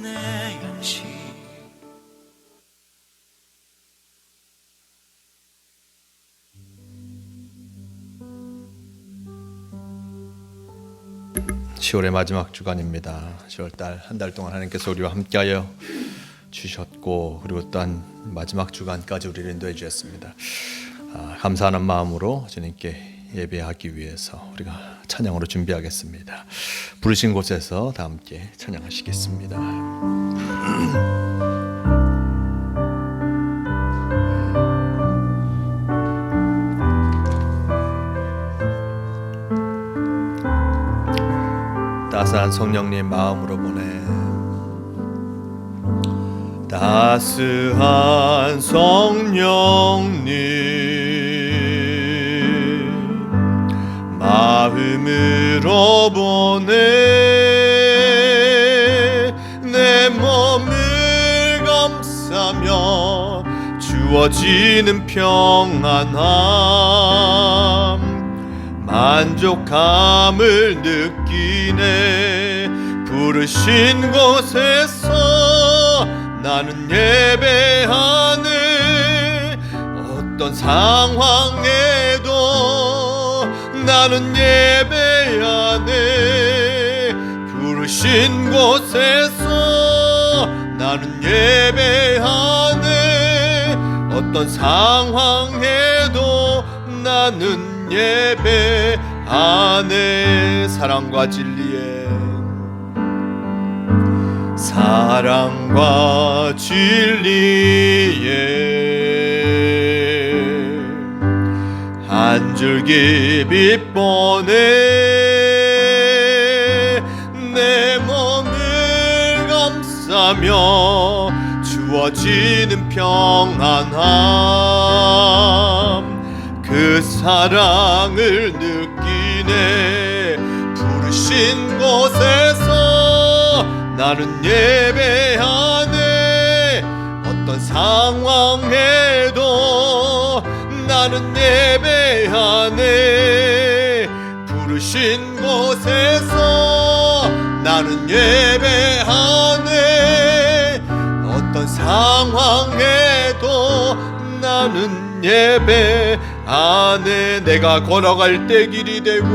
내 양식. 10월의 마지막 주간입니다. 10월달 한 달 동안 하나님께서 우리와 함께하여 주셨고, 그리고 또한 마지막 주간까지 우리를 인도해 주셨습니다. 감사하는 마음으로 주님께 예배하기 위해서 우리가 찬양으로 준비하겠습니다. 부르신 곳에서 다 함께 찬양하시겠습니다. 따스한 성령님 마음으로 보내. 따스한 성령님 마음으로 보내. 내 몸을 감싸며 주어지는 평안함 만족함을 느끼네. 부르신 곳에서 나는 예배하네. 어떤 상황에도 나는 예배하네. 부르신 곳에서 나는 예배하네. 어떤 상황에도 나는 예배하네. 사랑과 진리에 사랑과 진리에 한 줄기 빛보네. 내 몸을 감싸며 주어지는 평안함 그 사랑을 느끼네. 부르신 곳에서 나는 예배하네. 어떤 상황에도 나는 예배하네. 부르신 곳에서 나는 예배하네. 어떤 상황에도 나는 예배하네. 내가 걸어갈 때 길이 되고,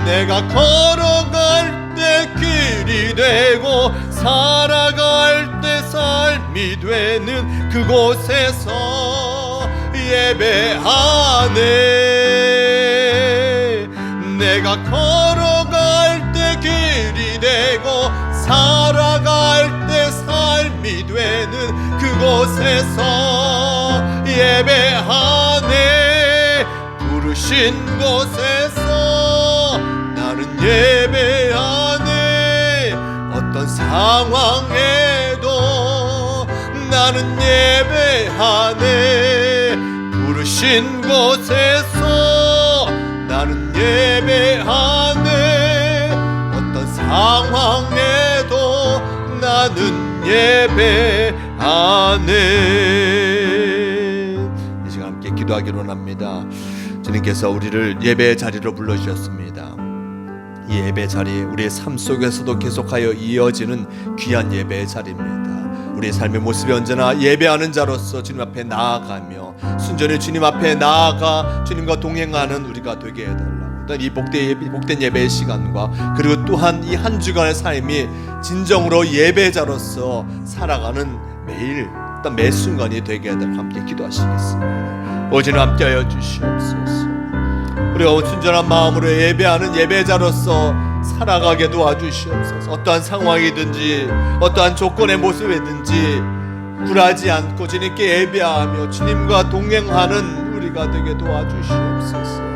내가 걸어갈 때 길이 되고, 살아갈 때 삶이 되는 그곳에서 예배하네. 내가 걸어갈 때 길이 되고, 살아갈 때 삶이 되는 그곳에서 예배하네. 부르신 곳에서 나는 예배하네. 어떤 상황에도 나는 예배하네. 부르신 곳에서 나는 예배하네. 어떤 상황에도 나는 예배하네. 이 시간 함께 기도하기로 합니다. 주님께서 우리를 예배의 자리로 불러주셨습니다. 이 예배 자리, 우리의 삶 속에서도 계속하여 이어지는 귀한 예배의 자리입니다. 우리의 삶의 모습이 언제나 예배하는 자로서 주님 앞에 나아가며 순전히 주님 앞에 나아가 주님과 동행하는 우리가 되게 해달라고. 이 복된 예배의 시간과 그리고 또한 이 한 주간의 삶이 진정으로 예배자로서 살아가는 매일 또 매 순간이 되게 해달라고 함께 기도하시겠습니다. 오늘 함께하여 주시옵소서. 우리가 순전한 마음으로 예배하는 예배자로서 살아가게 도와주시옵소서. 어떠한 상황이든지 어떠한 조건의 모습이든지 굴하지 않고 주님께 예배하며 주님과 동행하는 우리가 되게 도와주시옵소서.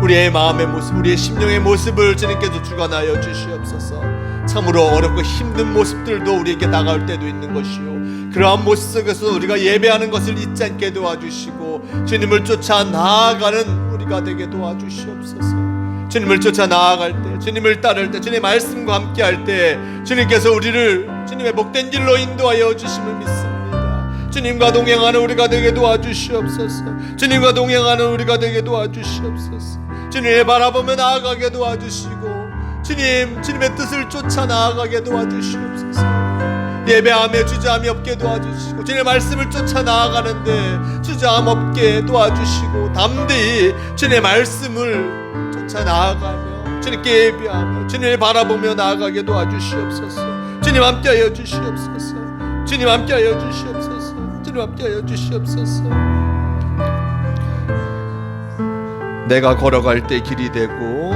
우리의 마음의 모습, 우리의 심령의 모습을 주님께서 주관하여 주시옵소서. 참으로 어렵고 힘든 모습들도 우리에게 다가올 때도 있는 것이요, 그러한 모습 속에서 우리가 예배하는 것을 잊지 않게 도와주시고 주님을 쫓아 나아가는 우리가 되게 도와주시옵소서. 주님을 쫓아 나아갈 때, 주님을 따를 때, 주님의 말씀과 함께 할 때 주님께서 우리를 주님의 복된 길로 인도하여 주심을 믿습니다. 주님과 동행하는 우리가 되게 도와주시옵소서. 주님과 동행하는 우리가 되게 도와주시옵소서. 주님을 바라보며 나아가게 도와주시고 주님의 뜻을 쫓아 나아가게 도와주시옵소서. 예배함에 주저함이 없게 도와주시고 주님의 말씀을 쫓아 나아가는데 주저함 없게 도와주시고 담대히 주님의 말씀을 쫓아 나아가며 주님께 예배하며 주님을 바라보며 나아가게 도와주시옵소서. 주님 함께하여 주시옵소서. 주님 함께하여 주시옵소서. 주님 함께하여 주시옵소서. 내가 걸어갈 때 길이 되고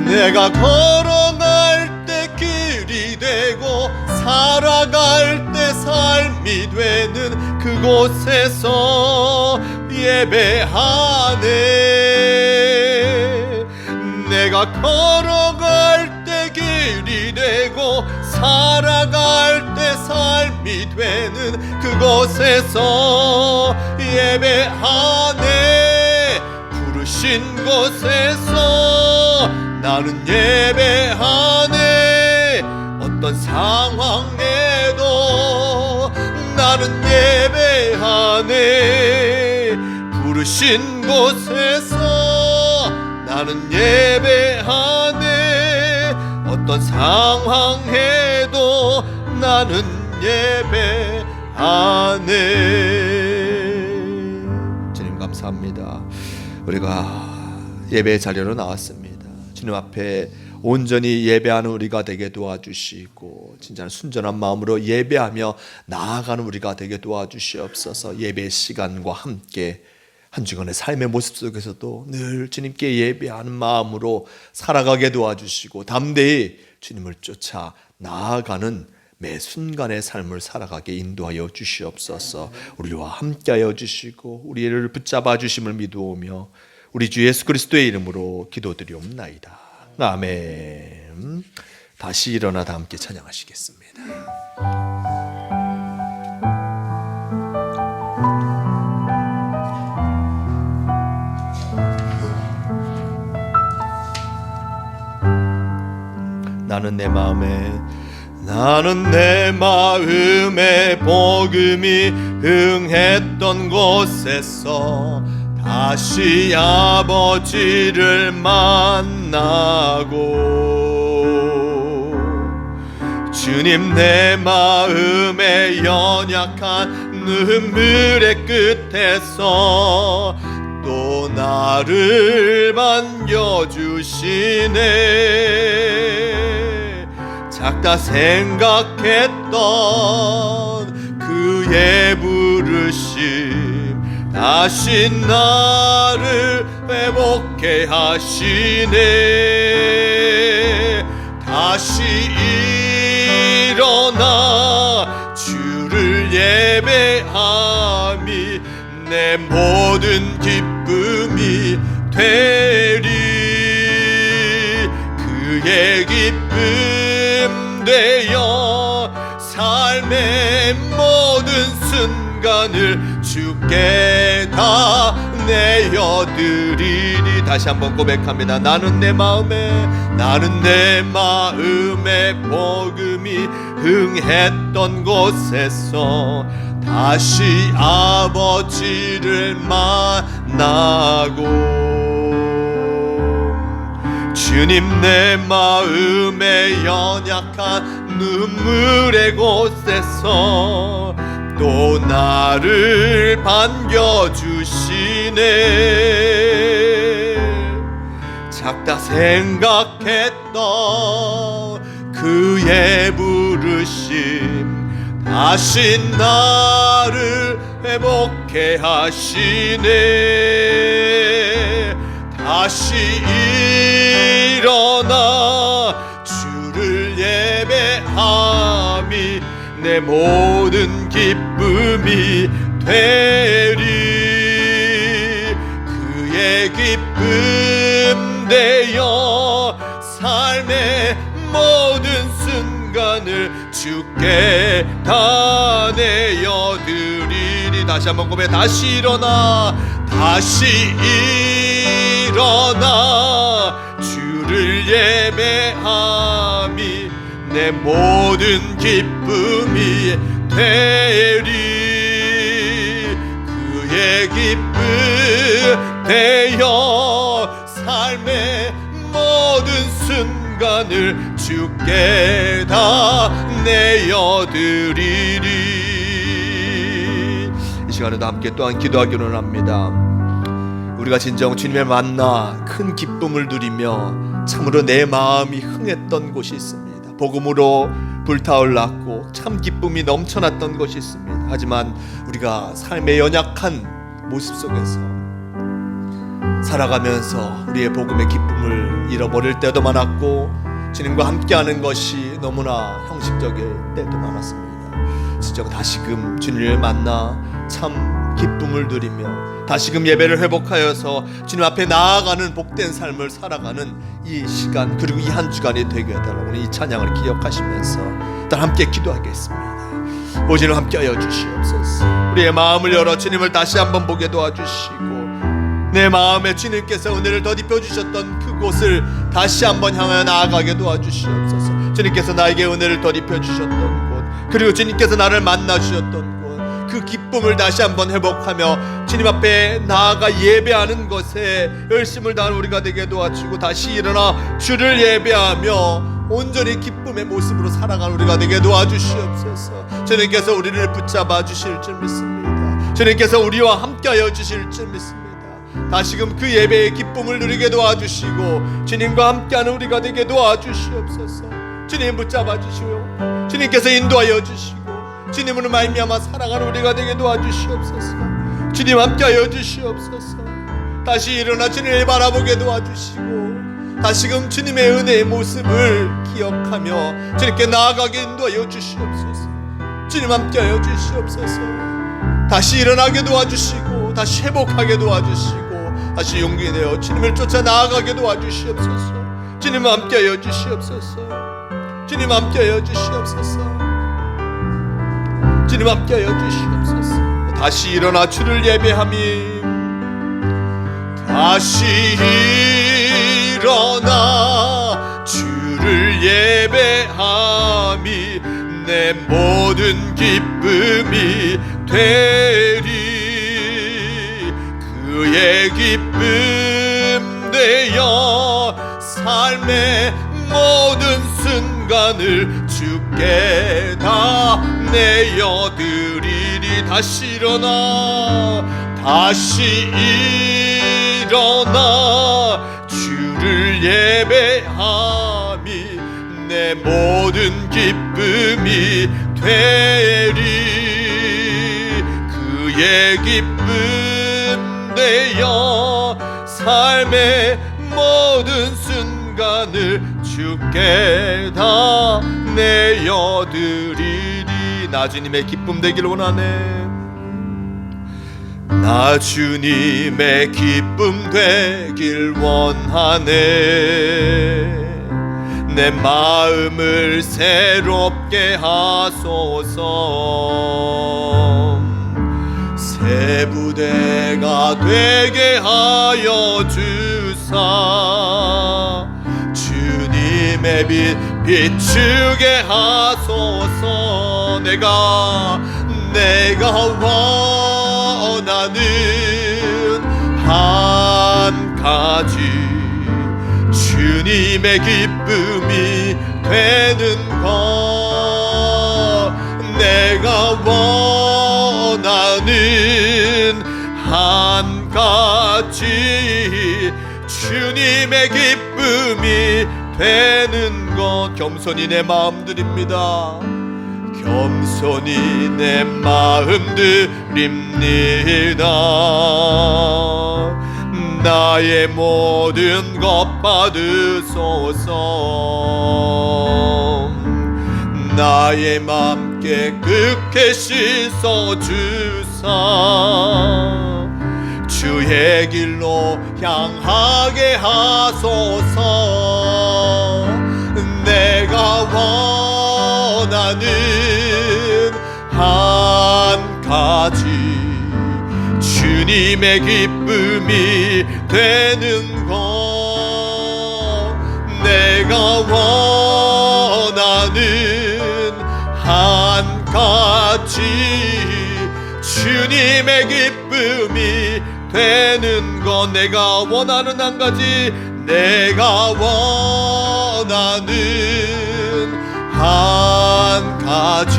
내가 걸어갈 때 길이 되고 살아갈 때 삶이 되는 그곳에서 예배하네. 내가 걸어갈 때 길이 되고 살아갈 때 삶이 되는 그곳에서 예배하네. 부르신 곳에서 나는 예배하네. 어떤 상황에도 나는 예배하네. 부르신 곳에서 나는 예배하네. 어떤 상황에도 나는 예배하네. 주님 감사합니다. 우리가 예배 자리로 나왔습니다. 주님 앞에 온전히 예배하는 우리가 되게 도와주시고 진짜 순전한 마음으로 예배하며 나아가는 우리가 되게 도와주시옵소서. 예배 시간과 함께 한 주간의 삶의 모습 속에서도 늘 주님께 예배하는 마음으로 살아가게 도와주시고 담대히 주님을 쫓아 나아가는 매 순간의 삶을 살아가게 인도하여 주시옵소서. 우리와 함께하여 주시고 우리를 붙잡아 주심을 믿으오며 우리 주 예수 그리스도의 이름으로 기도드리옵나이다. 아멘. 다시 일어나 다 함께 찬양하시겠습니다. 나는 내 마음에 복음이 흥했던 곳에서 다시 아버지를 만나고 주님 내 마음의 연약한 눈물의 끝에서 또 나를 반겨주시네. 작다 생각했던 그의 부르심 다시 나를 회복해 하시네. 다시 일어나 주를 예배함이 내 모든 기쁨이 되리. 그의 기쁨 되어 삶의 모든 순간을 주께 다 내어드리리. 다시 한번 고백합니다. 나는 내 마음에 복음이 흥했던 곳에서 다시 아버지를 만나고 주님 내 마음의 연약한 눈물의 곳에서 또 나를 반겨주시네. 작다 생각했던 그의 부르심 다시 나를 회복해 하시네. 다시 일어나 주를 예배함이 내 모든 기쁨이 되리. 그의 기쁨 되어 삶의 모든 순간을 주께 다 내어드리리. 다시 한번 고백. 다시 일어나 주를 예배함이 내 모든 기쁨이 되리. 그의 기쁨 되어 삶의 모든 순간을 주께 다 내어드리리. 이 시간에도 함께 또한 기도하기로 합니다. 우리가 진정 주님을 만나 큰 기쁨을 누리며 참으로 내 마음이 흥했던 곳이 있습니다. 복음으로 불타올랐고 참 기쁨이 넘쳐났던 것이 있습니다. 하지만 우리가 삶의 연약한 모습 속에서 살아가면서 우리의 복음의 기쁨을 잃어버릴 때도 많았고 주님과 함께하는 것이 너무나 형식적일 때도 많았습니다. 진정 다시금 주님을 만나 참 기쁨을 누리며 다시금 예배를 회복하여서 주님 앞에 나아가는 복된 삶을 살아가는 이 시간 그리고 이 한 주간이 되게 해달라고 이 찬양을 기억하시면서 일단 함께 기도하겠습니다. 오직을 함께하여 주시옵소서. 우리의 마음을 열어 주님을 다시 한번 보게 도와주시고 내 마음에 주님께서 은혜를 덧입혀 주셨던 그곳을 다시 한번 향하여 나아가게 도와주시옵소서. 주님께서 나에게 은혜를 덧입혀 주셨던 곳 그리고 주님께서 나를 만나 주셨던 곳 그 기쁨을 다시 한번 회복하며 주님 앞에 나아가 예배하는 것에 열심을 다하는 우리가 되게 도와주시고 다시 일어나 주를 예배하며 온전히 기쁨의 모습으로 살아가는 우리가 되게 도와주시옵소서. 주님께서 우리를 붙잡아 주실 줄 믿습니다. 주님께서 우리와 함께하여 주실 줄 믿습니다. 다시금 그 예배의 기쁨을 누리게 도와주시고 주님과 함께하는 우리가 되게 도와주시옵소서. 주님 붙잡아 주시오. 주님께서 인도하여 주시고 주님으로 말미암아 살아가는 우리가 되게 도와주시옵소서. 주님 함께하여 주시옵소서. 다시 일어나 주님을 바라보게 도와주시고 다시금 주님의 은혜의 모습을 기억하며 주님께 나아가게 인도하여 주시옵소서. 주님 함께하여 주시옵소서. 다시 일어나게 도와주시고 다시 회복하게 도와주시고 다시 용기 내어 주님을 쫓아 나아가게 도와주시옵소서. 주님 함께하여 주시옵소서. 주님 함께하여 주시옵소서. 주님 함께하여 주시옵소서. 다시 일어나 주를 예배함이 다시 일어나 주를 예배함이 내 모든 기쁨이 되리. 그의 기쁨 되어 삶의 모든 순간을 주께 다 내어드리리. 다시 일어나 주를 예배함이 내 모든 기쁨이 되리. 그의 기쁨 되어 삶의 모든 순간을 주께 다 내어드리리. 나 주님의 기쁨 되길 원하네. 나 주님의 기쁨 되길 원하네. 내 마음을 새롭게 하소서. 새 부대가 되게 하여 주사. 주님의 빛 비추게 하소서. 내가 원하는 한 가지 주님의 기쁨이 되는 것. 내가 원하는 한 가지 주님의 기쁨이 되는 것. 겸손히 내 마음 드립니다. 겸손히 내 마음 드립니다. 나의 모든 것 받으소서. 나의 맘 깨끗게 씻어주사. 주의 길로 향하게 하소서. 내가 원하는 한 가지 주님의 기쁨이 되는 것. 내가 원하는 한 가지 주님의 기쁨이 되는 것. 내가 원하는 한 가지. 내가 원하는 한 가지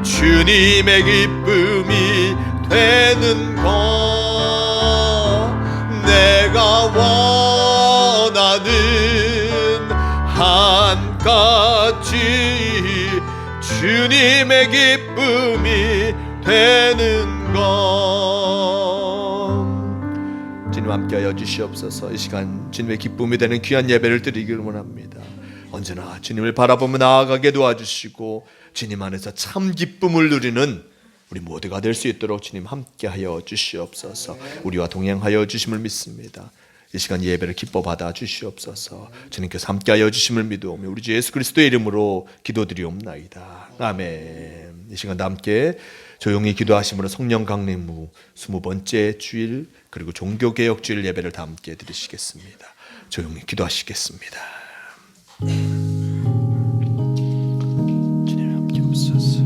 주님의 기쁨이 되는 것 내가 원하는 한 가지 주님의 기쁨이 되는 것 주님 함께하여 주시옵소서. 이 시간 주님의 기쁨이 되는 귀한 예배를 드리기를 원합니다. 언제나 주님을 바라보며 나아가게 도와주시고 주님 안에서 참 기쁨을 누리는 우리 모두가 될 수 있도록 주님 함께하여 주시옵소서. 우리와 동행하여 주심을 믿습니다. 이 시간 예배를 기뻐 받아 주시옵소서. 주님께서 함께하여 주심을 믿으오며 우리 주 예수 그리스도의 이름으로 기도드리옵나이다. 아멘. 이 시간 함께 조용히 기도하심으로 성령 강림후 20번째 주일 그리고 종교개혁주일 예배를 다 함께 드리시겠습니다. 조용히 기도하시겠습니다. 주님 함께 없소서.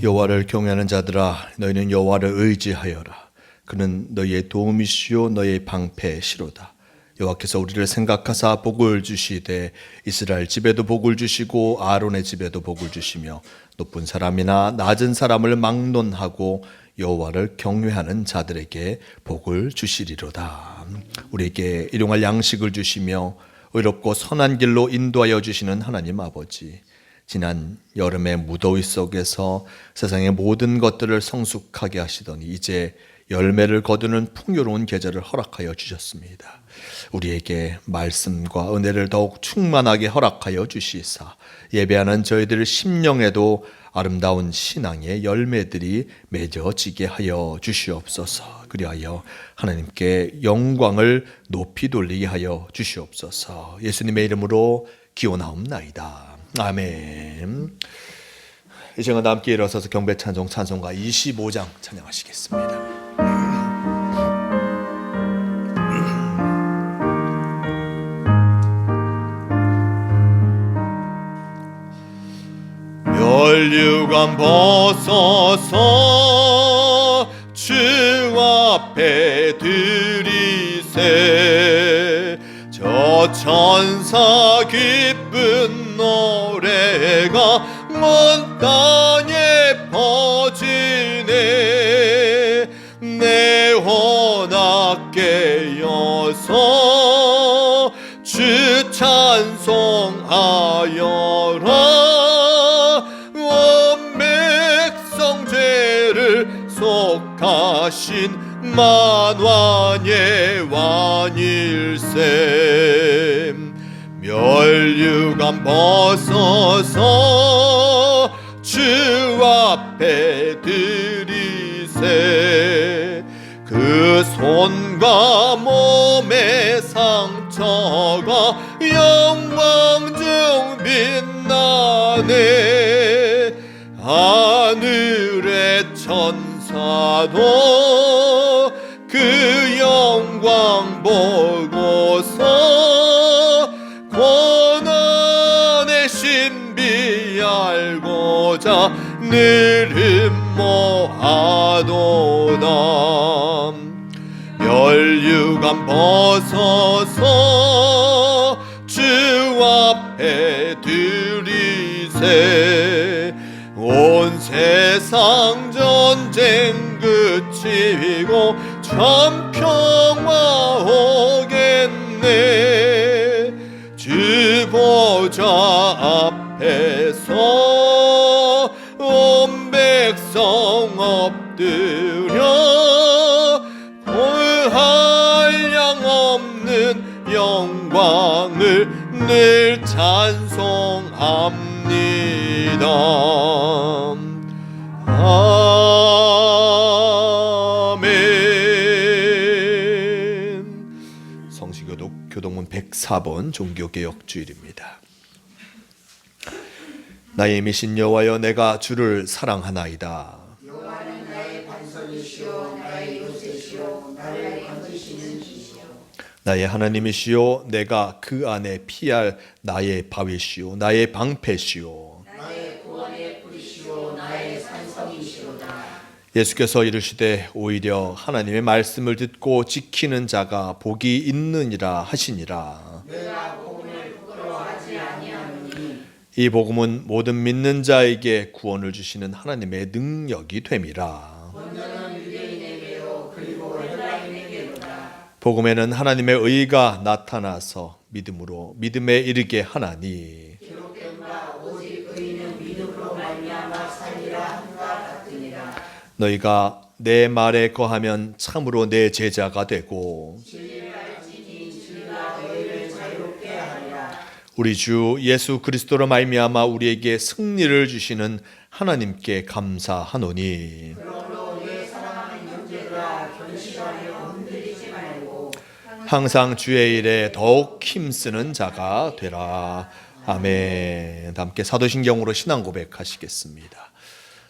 여호와를 경외하는 자들아 너희는 여호와를 의지하여라. 그는 너희의 도움이시요 너희의 방패시로다. 여호와께서 우리를 생각하사 복을 주시되 이스라엘 집에도 복을 주시고 아론의 집에도 복을 주시며 높은 사람이나 낮은 사람을 막론하고 여호와를 경외하는 자들에게 복을 주시리로다. 우리에게 일용할 양식을 주시며 의롭고 선한 길로 인도하여 주시는 하나님 아버지, 지난 여름의 무더위 속에서 세상의 모든 것들을 성숙하게 하시더니 이제 열매를 거두는 풍요로운 계절을 허락하여 주셨습니다. 우리에게 말씀과 은혜를 더욱 충만하게 허락하여 주시사 예배하는 저희들 심령에도 아름다운 신앙의 열매들이 맺어지게 하여 주시옵소서. 그리하여 하나님께 영광을 높이 돌리게 하여 주시옵소서. 예수님의 이름으로 기원하옵나이다. 아멘. 이 시간 함께 일어서서 경배 찬송 찬송가 25장 찬양하시겠습니다. 멸류관 벗어서 주 앞에 드리세. 저 천사 기쁜 노래가 먼 땅에 퍼지네. 내 혼악게 여서 주 찬송하여라. 온 백성 죄를 속하신 만왕의 왕일세. 멸류관 벗어서 주 앞에 드리세. 그 손과 몸의 상처가 영광 중 빛나네. 하늘의 천사도 그 영광 보고서 고난의 신비 알고자 늘 음모하도다. 멸류관 벗어서 주 앞에 드리세. 온 세상 전쟁 그치고 참 평화 오겠네. 주 보좌 앞에서 온 백성 엎드려 한량 없는 영광을 늘 찬송합니다. 교동문 104번 종교개혁주일입니다. 나의 이미신 여호와여, 내가 주를 사랑하나이다. 여호와는 나의 반석이시오, 나의 요새시오, 나를 건지시는 주시오. 나의 하나님이시오, 내가 그 안에 피할 나의 바위시오, 나의 방패시오. 나의 구원의 뿌리시오, 나의 산성이시로다. 예수께서 이르시되 오히려 하나님의 말씀을 듣고 지키는 자가 복이 있느니라 하시니라. 내가 복음을 부끄러워하지 아니하노니 이 복음은 모든 믿는 자에게 구원을 주시는 하나님의 능력이 됨이라. 먼저는 유대인에게요, 그리고 헬라인에게로다. 복음에는 하나님의 의가 나타나서 믿음으로 믿음에 이르게 하나니 기록된 바 오직 의인은 믿음으로 말미암아 살리라 함과 같으니라. 너희가 내 말에 거하면 참으로 내 제자가 되고 진리를 알지니 진리가 너희를 자유롭게 하리라. 우리 주 예수 그리스도로 말미암아 우리에게 승리를 주시는 하나님께 감사하노니 그러므로 내 사랑하는 형제들아, 견실하며 흔들리지 말고 항상 주의 일에 더욱 힘쓰는 자가 되라. 아멘. 함께 사도신경으로 신앙 고백하시겠습니다.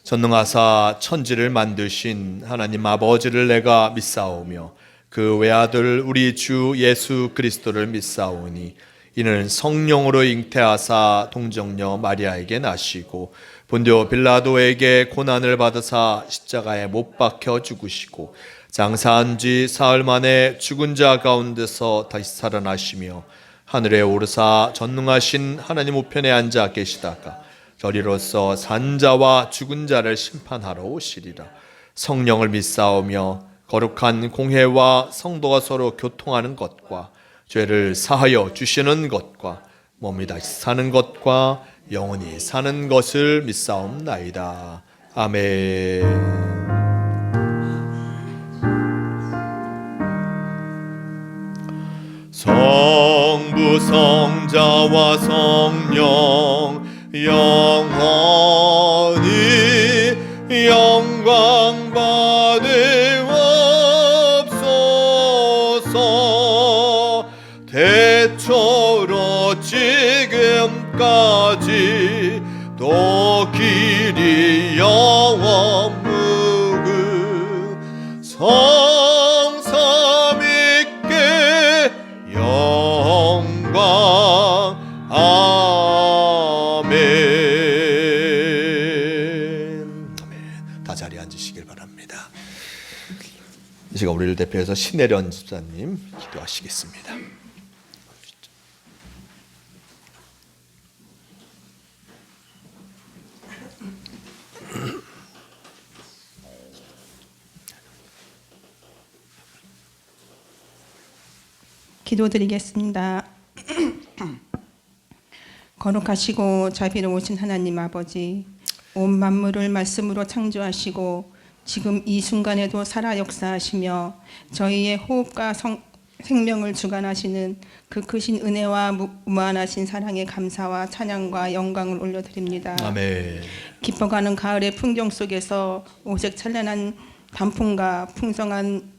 전능하사 천지를 만드신 하나님 아버지를 내가 믿사오며 그 외아들 우리 주 예수 그리스도를 믿사오니 이는 성령으로 잉태하사 동정녀 마리아에게 나시고 본디오 빌라도에게 고난을 받으사 십자가에 못 박혀 죽으시고 장사한 지 사흘 만에 죽은 자 가운데서 다시 살아나시며 하늘에 오르사 전능하신 하나님 우편에 앉아 계시다가 저리로서 산자와 죽은 자를 심판하러 오시리라. 성령을 믿사오며 거룩한 공회와 성도가 서로 교통하는 것과 죄를 사하여 주시는 것과 몸이 다시 사는 것과 영원히 사는 것을 믿사옵나이다. 아멘. 성부 성자와 성령 영원히 영광 받으옵소서. 대초로 지금까지 또 길이 영원 무궁 성삼위께 영광. 아멘. 다 자리에 앉으시길 바랍니다. 이 시간 우리를 대표해서 신혜련 집사님 기도하시겠습니다. 기도드리겠습니다. 거룩하시고 자비로우신 하나님 아버지, 온 만물을 말씀으로 창조하시고 지금 이 순간에도 살아 역사하시며 저희의 호흡과 생명을 주관하시는 그 크신 은혜와 무한하신 사랑에 감사와 찬양과 영광을 올려드립니다. 아멘. 깊어가는 가을의 풍경 속에서 오색 찬란한 단풍과 풍성한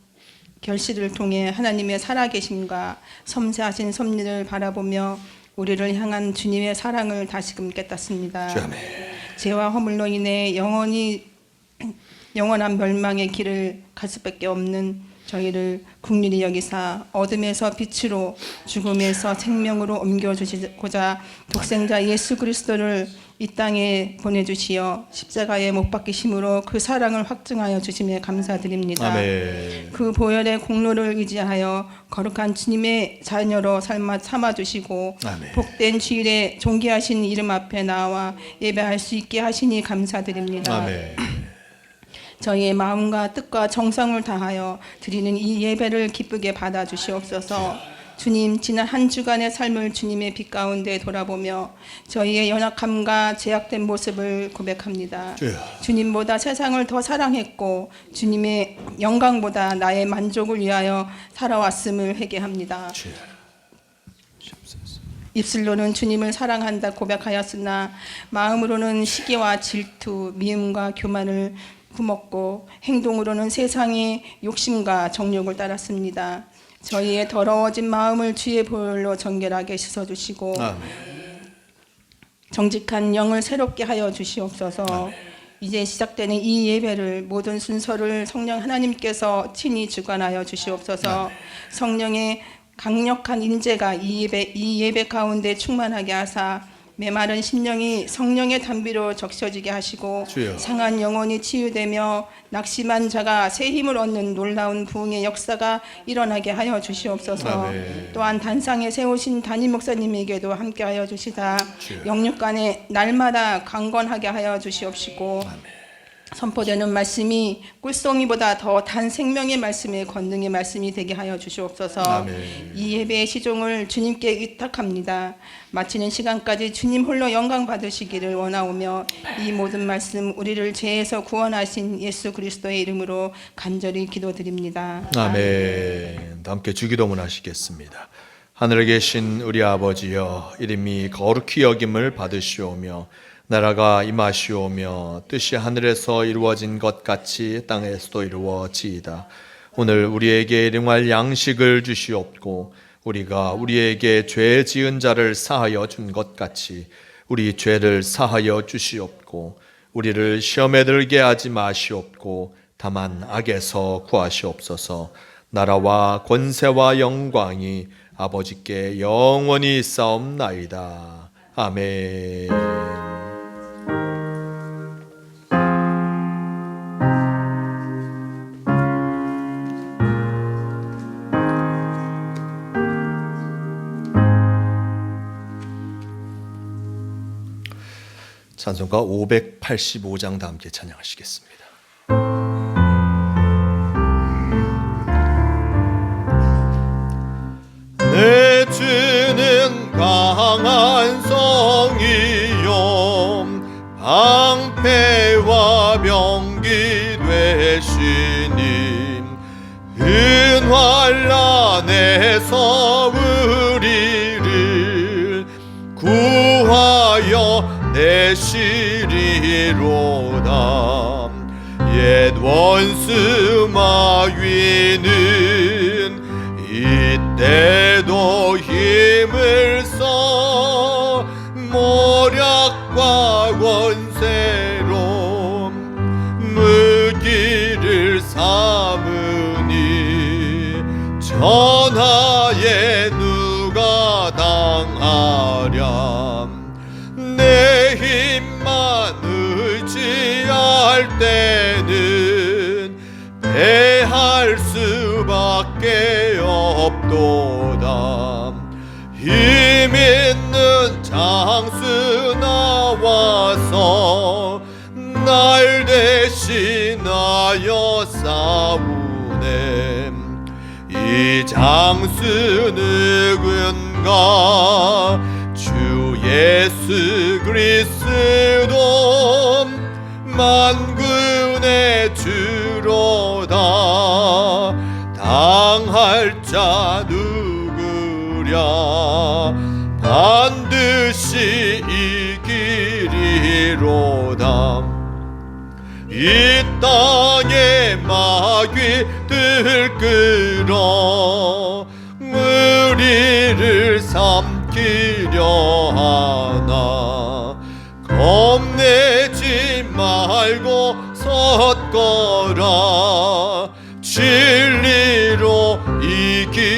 결실을 통해 하나님의 살아계심과 섬세하신 섭리를 바라보며 우리를 향한 주님의 사랑을 다시금 깨닫습니다. 아멘. 죄와 허물로 인해 영원한 멸망의 길을 갈 수밖에 없는 저희를 긍휼히 여기사 어둠에서 빛으로 죽음에서 생명으로 옮겨주시고자 독생자 예수 그리스도를 이 땅에 보내주시어 십자가에 못 박히심으로 그 사랑을 확증하여 주심에 감사드립니다. 아멘. 그 보혈의 공로를 의지하여 거룩한 주님의 자녀로 삼아주시고 아멘. 복된 주일에 존귀하신 이름 앞에 나와 예배할 수 있게 하시니 감사드립니다. 아멘. 저희의 마음과 뜻과 정성을 다하여 드리는 이 예배를 기쁘게 받아주시옵소서. 주님, 지난 한 주간의 삶을 주님의 빛 가운데 돌아보며 저희의 연약함과 제약된 모습을 고백합니다. 주님보다 세상을 더 사랑했고 주님의 영광보다 나의 만족을 위하여 살아왔음을 회개합니다. 입술로는 주님을 사랑한다 고백하였으나 마음으로는 시기와 질투, 미움과 교만을 품었고 행동으로는 세상의 욕심과 정욕을 따랐습니다. 저희의 더러워진 마음을 주의 보혈로 정결하게 씻어주시고 정직한 영을 새롭게 하여 주시옵소서. 이제 시작되는 이 예배를 모든 순서를 성령 하나님께서 친히 주관하여 주시옵소서. 성령의 강력한 인재가 이 예배 가운데 충만하게 하사 메마른 심령이 성령의 단비로 적셔지게 하시고 주여. 상한 영혼이 치유되며 낙심한 자가 새 힘을 얻는 놀라운 부흥의 역사가 일어나게 하여 주시옵소서. 아멘. 또한 단상에 세우신 담임 목사님에게도 함께하여 주시다 주여. 영육간에 날마다 강건하게 하여 주시옵시고 선포되는 말씀이 꿀송이보다 더 단 생명의 말씀의 권능의 말씀이 되게 하여 주시옵소서. 아멘. 이 예배의 시종을 주님께 의탁합니다. 마치는 시간까지 주님 홀로 영광 받으시기를 원하오며 이 모든 말씀 우리를 죄에서 구원하신 예수 그리스도의 이름으로 간절히 기도드립니다. 아멘. 함께 주기도문 하시겠습니다. 하늘에 계신 우리 아버지여, 이름이 거룩히 여김을 받으시오며 나라가 임하시오며 뜻이 하늘에서 이루어진 것 같이 땅에서도 이루어지이다. 오늘 우리에게 일용할 양식을 주시옵고 우리가 우리에게 죄 지은 자를 사하여 준 것 같이 우리 죄를 사하여 주시옵고 우리를 시험에 들게 하지 마시옵고 다만 악에서 구하시옵소서. 나라와 권세와 영광이 아버지께 영원히 있사옵나이다. 아멘. 찬송가 585장 다 함께 찬양하시겠습니다. 내 주는 강한 성이요 방패와 병기 되시니 은환란에서 우리를 구하여 내시리로다. 옛 원수 마귀는 이때도 힘을 써 모략과 권세로 무기를 삼으니 전하에 누가 당하랴. 내 힘만 의지할 때는 패할 수밖에 없도다. 힘 있는 장수 나와서 날 대신하여 싸우네. 이 장수 누군가? 주 예수 그리스도 만군의 주로다. 당할 자 누구랴? 반드시 이기리로다. 이 땅에 마귀들 끌어 우리를 삼키려 하나. 겁내지 말고 섰거라. 진리로 이기리로다.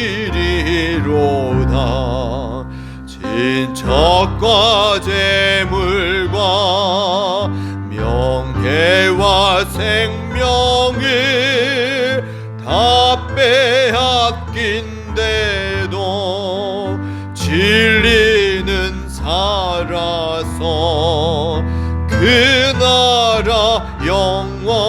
친척과 재물과 명예와 생명을 다 빼앗긴데도 진리는 살아서 그 나라 영원하리라.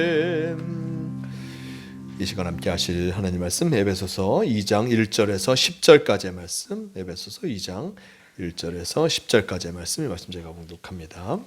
아멘. 이 시간 함께 하실 하나님 말씀 에베소서 2장 1절에서 10절까지의 말씀, 에베소서 2장 1절에서 10절까지의 말씀, 이 말씀 제가 봉독합니다.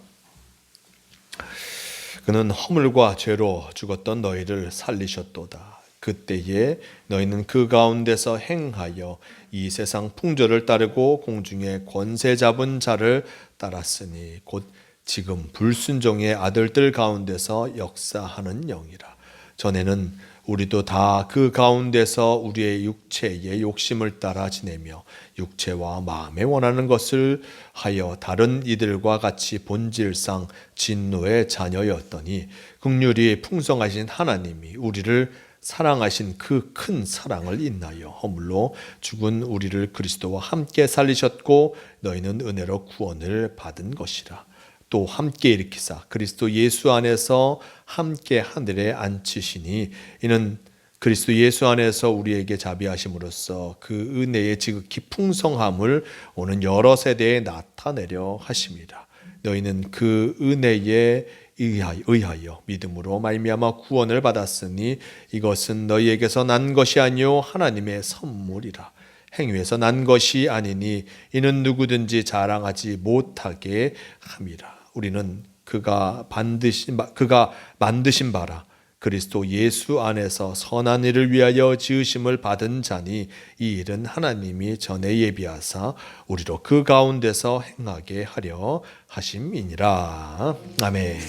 그는 허물과 죄로 죽었던 너희를 살리셨도다. 그때에 너희는 그 가운데서 행하여 이 세상 풍조를 따르고 공중의 권세 잡은 자를 따랐으니 곧 지금 불순종의 아들들 가운데서 역사하는 영이라. 전에는 우리도 다 그 가운데서 우리의 육체의 욕심을 따라 지내며 육체와 마음에 원하는 것을 하여 다른 이들과 같이 본질상 진노의 자녀였더니 긍휼이 풍성하신 하나님이 우리를 사랑하신 그 큰 사랑을 인하여 허물로 죽은 우리를 그리스도와 함께 살리셨고 너희는 은혜로 구원을 받은 것이라. 또 함께 일으키사 그리스도 예수 안에서 함께 하늘에 앉히시니 이는 그리스도 예수 안에서 우리에게 자비하심으로써 그 은혜의 지극히 풍성함을 오는 여러 세대에 나타내려 하심이라. 너희는 그 은혜에 의하여 믿음으로 말미암아 구원을 받았으니 이것은 너희에게서 난 것이 아니요 하나님의 선물이라. 행위에서 난 것이 아니니 이는 누구든지 자랑하지 못하게 함이라. 우리는 그가 만드신 바라 그리스도 예수 안에서 선한 일을 위하여 지으심을 받은 자니 이 일은 하나님이 전에 예비하사 우리로 그 가운데서 행하게 하려 하심이니라. 아멘.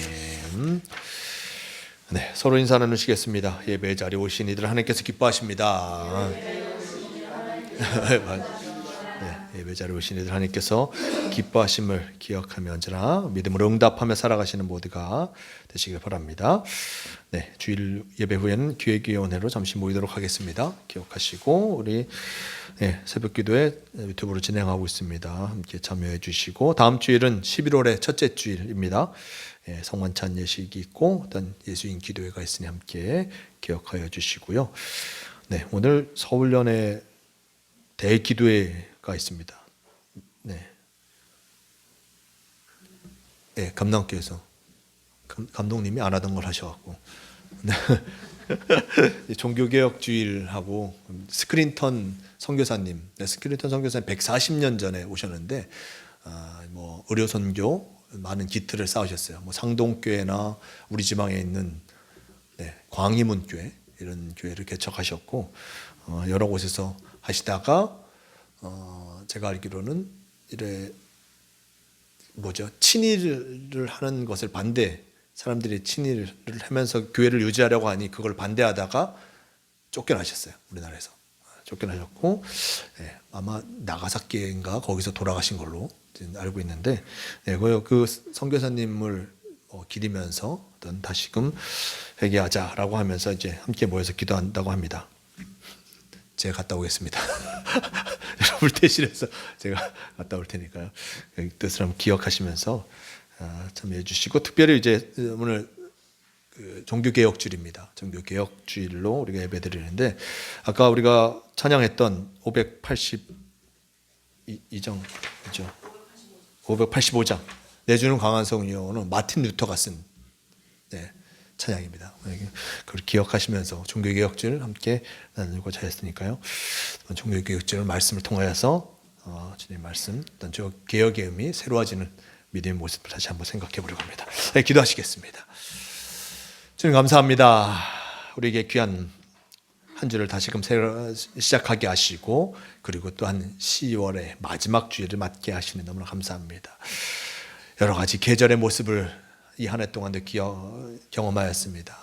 네, 서로 인사 나누시겠습니다. 예배 자리에 오신 이들 하나님께서 기뻐하십니다. 네, 예배 자리에 오신 이들 하나님께서 기뻐하심을 기억하며 언제나 믿음으로 응답하며 살아가시는 모두가 되시길 바랍니다. 네, 주일 예배 후에는 기획위원회로 잠시 모이도록 하겠습니다. 기억하시고 우리 새벽 기도회 유튜브로 진행하고 있습니다. 함께 참여해 주시고 다음 주일은 11월의 첫째 주일입니다. 성만찬 예식이 있고 어떤 예수인 기도회가 있으니 함께 기억하여 주시고요. 네, 오늘 서울연의 대기도회가 있습니다. 네, 감남교에서 감독님이 안 하던 걸 하셔갖고 종교개혁주일하고 스크린턴 선교사님, 스크린턴 선교사님 140년 전에 오셨는데 뭐 의료선교 많은 기틀을 쌓으셨어요. 뭐 상동교회나 우리 지방에 있는 광희문교회 이런 교회를 개척하셨고 여러 곳에서 하시다가 제가 알기로는 친일을 하는 것을 사람들이 친일을 하면서 교회를 유지하려고 하니 그걸 반대하다가 쫓겨나셨어요. 우리나라에서 쫓겨나셨고 아마 나가사키인가 거기서 돌아가신 걸로 알고 있는데 그 선교사님을 기리면서 다시금 회개하자라고 하면서 이제 함께 모여서 기도한다고 합니다. 제가 갔다 오겠습니다. 여러분 대신해서 제가 갔다 올 테니까요. 그 뜻을 한번 기억하시면서 참여해 주시고 특별히 이제 오늘 종교개혁주일입니다. 종교개혁주일로 우리가 예배드리는데 아까 우리가 찬양했던 582장이죠. 585장 내주는 강한 성령은 마틴 루터가 쓴 찬양입니다. 그걸 기억하시면서 종교개혁주를 함께 나누고자 했으니까요. 종교개혁주를 말씀을 통하여서 주님 말씀, 어떤 저 개혁의 의미, 새로워지는 믿음의 모습을 다시 한번 생각해 보려고 합니다. 네, 기도하시겠습니다. 주님 감사합니다. 우리에게 귀한 한 주를 다시금 새로 시작하게 하시고 그리고 또한 10월의 마지막 주일을 맞게 하시는 너무나 감사합니다. 여러 가지 계절의 모습을 이 한 해 동안도 경험하였습니다.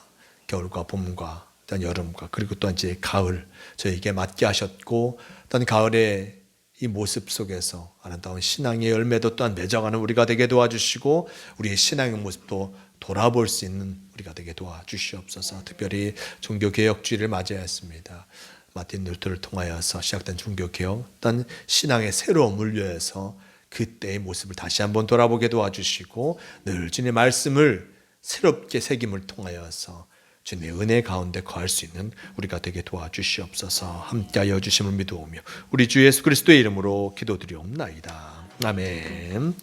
겨울과 봄과 또한 여름과 그리고 또 이제 가을 저에게 맞게 하셨고 또한 가을의 이 모습 속에서 아름다운 신앙의 열매도 또한 맺어가는 우리가 되게 도와주시고 우리의 신앙의 모습도 돌아볼 수 있는 우리가 되게 도와주시옵소서. 특별히 종교개혁주의를 맞이하였습니다. 마틴 루터를 통하여서 시작된 종교개혁 또한 신앙의 새로운 물류에서 그때의 모습을 다시 한번 돌아보게 도와주시고 늘 주님의 말씀을 새롭게 새김을 통하여서 주님의 은혜 가운데 거할 수 있는 우리가 되게 도와주시옵소서. 함께하여 주심을 믿어오며 우리 주 예수 그리스도의 이름으로 기도드리옵나이다. 아멘.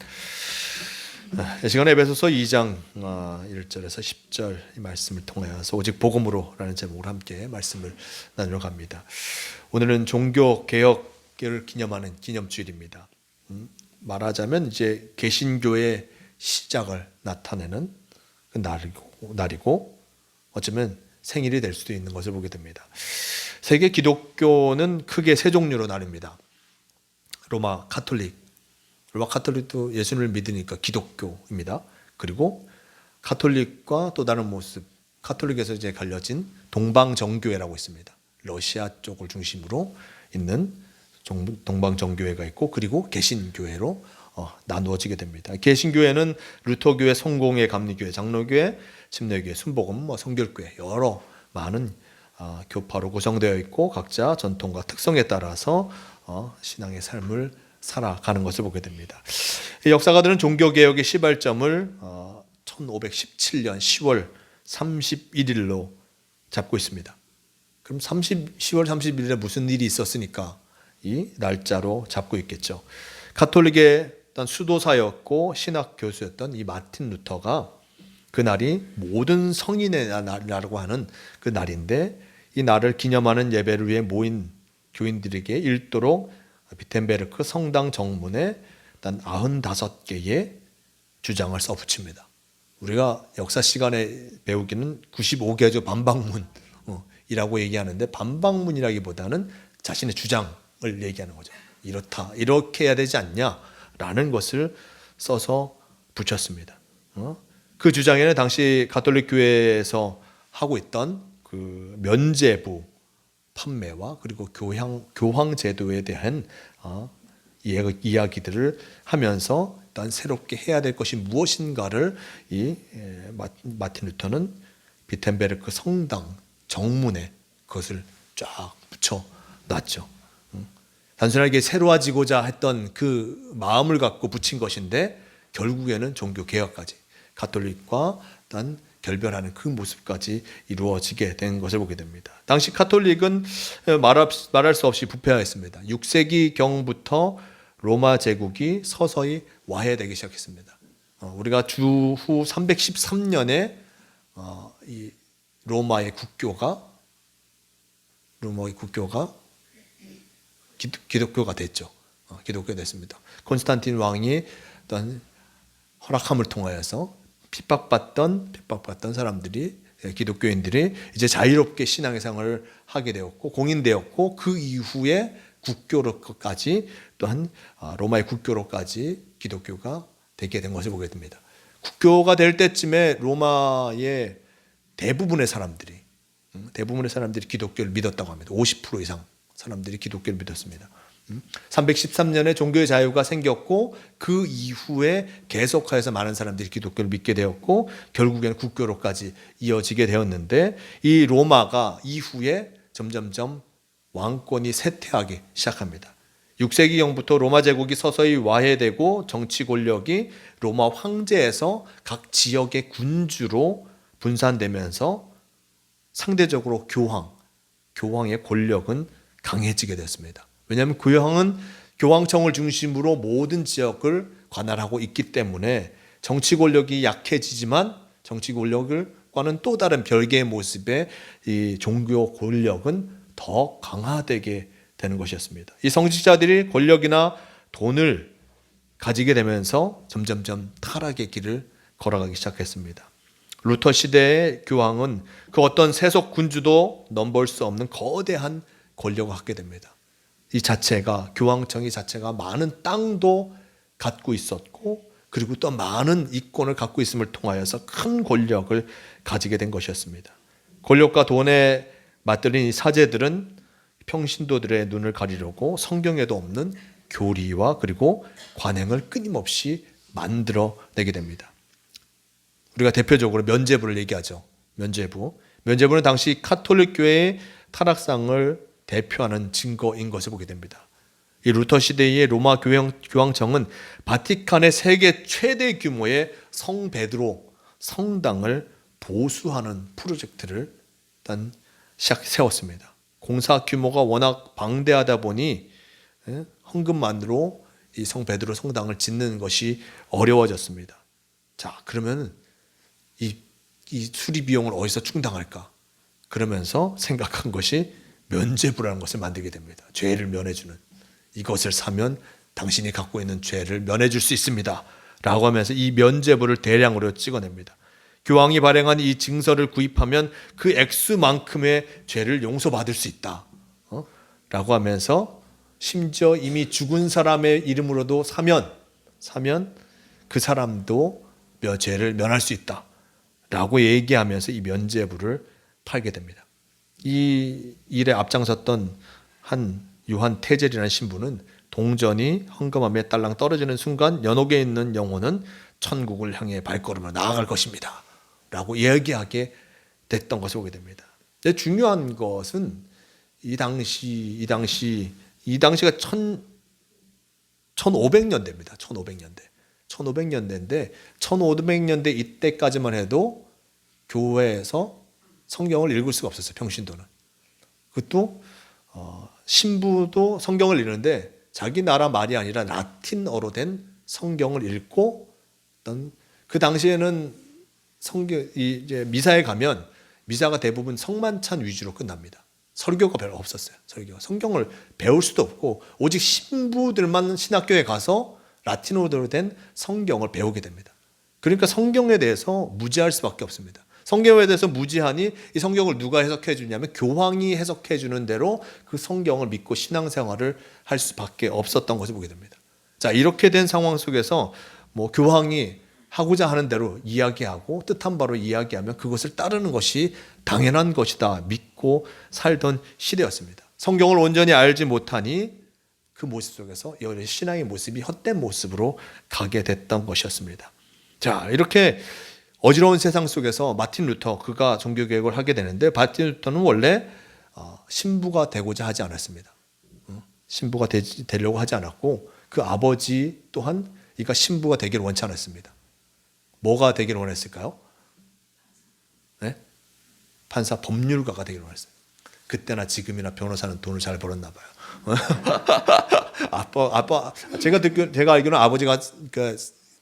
이 시간에 에베소서 2장 1절에서 10절 이 말씀을 통하여서 오직 복음으로 라는 제목으로 함께 말씀을 나누러 갑니다. 오늘은 종교개혁을 기념하는 기념주일입니다. 말하자면 이제 개신교의 시작을 나타내는 그 날이고 어쩌면 생일이 될 수도 있는 것을 보게 됩니다. 세계 기독교는 크게 세 종류로 나뉩니다. 로마 카톨릭 로마 카톨릭도 예수님을 믿으니까 기독교입니다. 그리고 카톨릭과 또 다른 모습, 카톨릭에서 이제 갈려진 동방정교회라고 있습니다. 러시아 쪽을 중심으로 있는 동방정교회가 있고, 그리고 개신교회로 나누어지게 됩니다. 개신교회는 루터교회, 성공회, 감리교회, 장로교회, 침례교회, 순복음, 성결교회 여러 많은 교파로 구성되어 있고, 각자 전통과 특성에 따라서 신앙의 삶을 살아가는 것을 보게 됩니다. 역사가들은 종교개혁의 시발점을 1517년 10월 31일로 잡고 있습니다. 그럼 10월 31일에 무슨 일이 있었으니까 이 날짜로 잡고 있겠죠. 가톨릭의 어떤 수도사였고 신학 교수였던 이 마틴 루터가 그날이 모든 성인의 날이라고 하는 그 날인데, 이 날을 기념하는 예배를 위해 모인 교인들에게 읽도록 비텐베르크 성당 정문에 일단 95개의 주장을 써붙입니다. 우리가 역사 시간에 배우기는 95개조 반박문이라고 얘기하는데, 반박문이라기보다는 자신의 주장을 얘기하는 거죠. 이렇다, 이렇게 해야 되지 않냐라는 것을 써서 붙였습니다. 그 주장에는 당시 가톨릭 교회에서 하고 있던 그 면죄부 판매와 그리고 교황 제도에 대한 이야기들을 하면서 일단 새롭게 해야 될 것이 무엇인가를 이 마틴 루터는 비텐베르크 성당 정문에 그것을 쫙 붙여놨죠. 단순하게 새로워지고자 했던 그 마음을 갖고 붙인 것인데, 결국에는 종교 개혁까지, 가톨릭과 단 결별하는 그 모습까지 이루어지게 된 것을 보게 됩니다. 당시 카톨릭은 말할 수 없이 부패하였습니다. 6세기경부터 로마 제국이 서서히 와해되기 시작했습니다. 우리가 주후 313년에 이 로마의 국교가 기독교가 됐죠. 기독교가 됐습니다. 콘스탄틴 왕이 어떤 허락함을 통하여서 핍박받던 사람들이, 기독교인들이 이제 자유롭게 신앙생활을 하게 되었고 공인되었고, 그 이후에 국교로까지, 또한 로마의 국교로까지 기독교가 되게 된 것을 보게 됩니다. 국교가 될 때쯤에 로마의 대부분의 사람들이 기독교를 믿었다고 합니다. 50% 이상 사람들이 기독교를 믿었습니다. 313년에 종교의 자유가 생겼고, 그 이후에 계속하여서 많은 사람들이 기독교를 믿게 되었고, 결국에는 국교로까지 이어지게 되었는데, 이 로마가 이후에 점점점 왕권이 쇠퇴하기 시작합니다. 6세기경부터 로마 제국이 서서히 와해되고, 정치 권력이 로마 황제에서 각 지역의 군주로 분산되면서 상대적으로 교황의 권력은 강해지게 됐습니다. 왜냐하면 교황청을 중심으로 모든 지역을 관할하고 있기 때문에 정치 권력이 약해지지만, 정치 권력과는 또 다른 별개의 모습의 이 종교 권력은 더 강화되게 되는 것이었습니다. 이 성직자들이 권력이나 돈을 가지게 되면서 점점점 타락의 길을 걸어가기 시작했습니다. 루터 시대의 교황은 그 어떤 세속 군주도 넘볼 수 없는 거대한 권력을 갖게 됩니다. 이 자체가, 교황청이 자체가 많은 땅도 갖고 있었고, 그리고 또 많은 이권을 갖고 있음을 통하여서 큰 권력을 가지게 된 것이었습니다. 권력과 돈에 맞들린 이 사제들은 평신도들의 눈을 가리려고 성경에도 없는 교리와 그리고 관행을 끊임없이 만들어내게 됩니다. 우리가 대표적으로 면죄부를 얘기하죠. 면죄부는 당시 카톨릭 교회의 타락상을 대표하는 증거인 것을 보게 됩니다. 이 루터 시대의 로마 교황청은 바티칸의 세계 최대 규모의 성 베드로 성당을 보수하는 프로젝트를 일단 세웠습니다. 공사 규모가 워낙 방대하다 보니 헌금만으로 이 성 베드로 성당을 짓는 것이 어려워졌습니다. 자, 그러면 이 수리 비용을 어디서 충당할까? 그러면서 생각한 것이 면죄부라는 것을 만들게 됩니다. 죄를 면해주는, 이것을 사면 당신이 갖고 있는 죄를 면해줄 수 있습니다 라고 하면서 이 면죄부를 대량으로 찍어냅니다. 교황이 발행한 이 증서를 구입하면 그 액수만큼의 죄를 용서받을 수 있다 라고 하면서, 심지어 이미 죽은 사람의 이름으로도 사면 사면 그 사람도 죄를 면할 수 있다 라고 얘기하면서 이 면죄부를 팔게 됩니다. 이 일에 앞장섰던 한 요한 태젤이라는 신부는 동전이 헌금함에 딸랑 떨어지는 순간 연옥에 있는 영혼은 천국을 향해 발걸음을 나아갈 것입니다 라고 얘기하게 됐던 것을 보게 됩니다. 근데 중요한 것은 이 당시가 1500년대입니다. 1500년대인데 1500년대 이때까지만 해도 교회에서 성경을 읽을 수가 없었어요. 평신도는. 그것도 신부도 성경을 읽는데 자기 나라 말이 아니라 라틴어로 된 성경을 읽고, 그 당시에는 이제 미사에 가면 미사가 대부분 성만찬 위주로 끝납니다. 설교가 별로 없었어요. 성경을 배울 수도 없고 오직 신부들만 신학교에 가서 라틴어로 된 성경을 배우게 됩니다. 그러니까 성경에 대해서 무지할 수밖에 없습니다. 성경에 대해서 무지하니 이 성경을 누가 해석해 주냐면 교황이 해석해 주는 대로 그 성경을 믿고 신앙생활을 할 수밖에 없었던 것을 보게 됩니다. 자, 이렇게 된 상황 속에서 교황이 하고자 하는 대로 이야기하고 뜻한 바로 이야기하면 그것을 따르는 것이 당연한 것이다 믿고 살던 시대였습니다. 성경을 온전히 알지 못하니 그 모습 속에서 신앙의 모습이 헛된 모습으로 가게 됐던 것이었습니다. 자, 이렇게 어지러운 세상 속에서 마틴 루터, 그가 종교개혁을 하게 되는데, 마틴 루터는 원래 신부가 되고자 하지 않았습니다. 신부가 되려고 하지 않았고, 그 아버지 또한 이가 신부가 되기를 원치 않았습니다. 뭐가 되기를 원했을까요? 네? 판사, 법률가가 되기를 원했어요. 그때나 지금이나 변호사는 돈을 잘 벌었나 봐요. 제가 알기로는 아버지가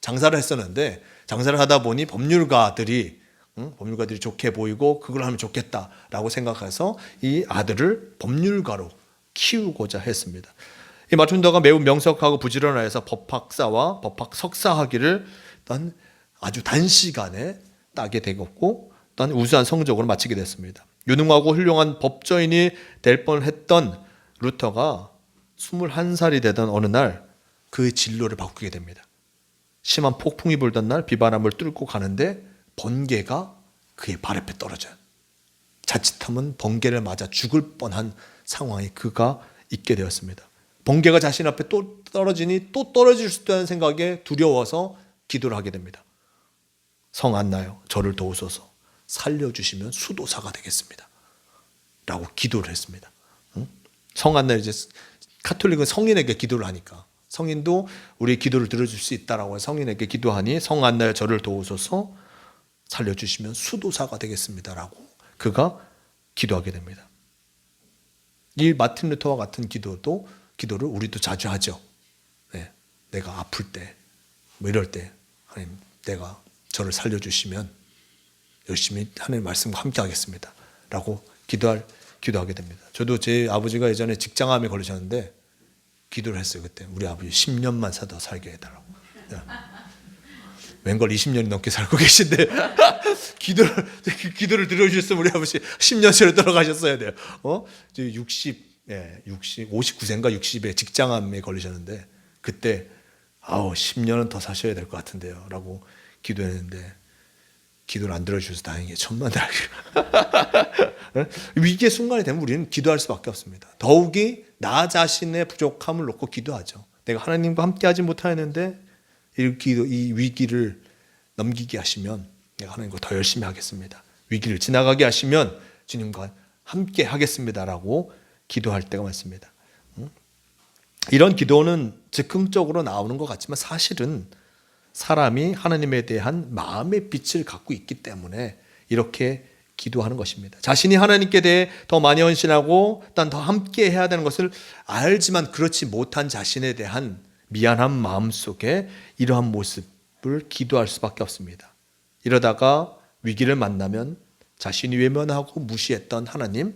장사를 했었는데, 장사를 하다 보니 법률가들이 좋게 보이고 그걸 하면 좋겠다라고 생각해서 이 아들을 법률가로 키우고자 했습니다. 이 마틴 루터가 매우 명석하고 부지런해서 법학사와 법학 석사 학위를 아주 단시간에 따게 되었고, 또 우수한 성적으로 마치게 됐습니다. 유능하고 훌륭한 법조인이 될 뻔했던 루터가 21살이 되던 어느 날 그 진로를 바꾸게 됩니다. 심한 폭풍이 불던 날 비바람을 뚫고 가는데 번개가 그의 발 앞에 떨어져요. 자칫하면 번개를 맞아 죽을 뻔한 상황에 그가 있게 되었습니다. 번개가 자신 앞에 또 떨어지니 또 떨어질 수도 있다는 생각에 두려워서 기도를 하게 됩니다. 성 안나요, 저를 도우소서, 살려주시면 수도사가 되겠습니다 라고 기도를 했습니다. 성 안나요, 이제 카톨릭은 성인에게 기도를 하니까 성인도 우리 기도를 들어줄 수 있다라고 해서 성인에게 기도하니, 성 안나요, 저를 도우소서, 살려주시면 수도사가 되겠습니다라고 그가 기도하게 됩니다. 이 마틴 루터와 같은 기도를 우리도 자주 하죠. 네, 내가 아플 때, 이럴 때, 하나님, 내가 저를 살려주시면 열심히 하나님 말씀과 함께 하겠습니다 라고 기도하게 됩니다. 저도 제 아버지가 예전에 직장암에 걸리셨는데 기도를 했어요. 그때 우리 아버지 10년만 더 살게 해달라고. 웬걸 20년이 넘게 살고 계신데 기도를 들어주셨으면 우리 아버지 10년째로 돌아가셨어야 돼요. 59세인가 60에 직장암에 걸리셨는데 그때 10년은 더 사셔야 될 것 같은데요 라고 기도했는데 기도를 안 들어주셔서 다행이에요. 천만다행이에요. 위기의 순간이 되면 우리는 기도할 수밖에 없습니다. 더욱이 나 자신의 부족함을 놓고 기도하죠. 내가 하나님과 함께 하지 못하였는데 이 위기를 넘기게 하시면 내가 하나님과 더 열심히 하겠습니다. 위기를 지나가게 하시면 주님과 함께 하겠습니다라고 기도할 때가 많습니다. 이런 기도는 즉흥적으로 나오는 것 같지만 사실은 사람이 하나님에 대한 마음의 빛을 갖고 있기 때문에 이렇게 기도하는 것입니다. 자신이 하나님께 대해 더 많이 헌신하고 더 함께 해야 되는 것을 알지만 그렇지 못한 자신에 대한 미안한 마음 속에 이러한 모습을 기도할 수밖에 없습니다. 이러다가 위기를 만나면 자신이 외면하고 무시했던 하나님,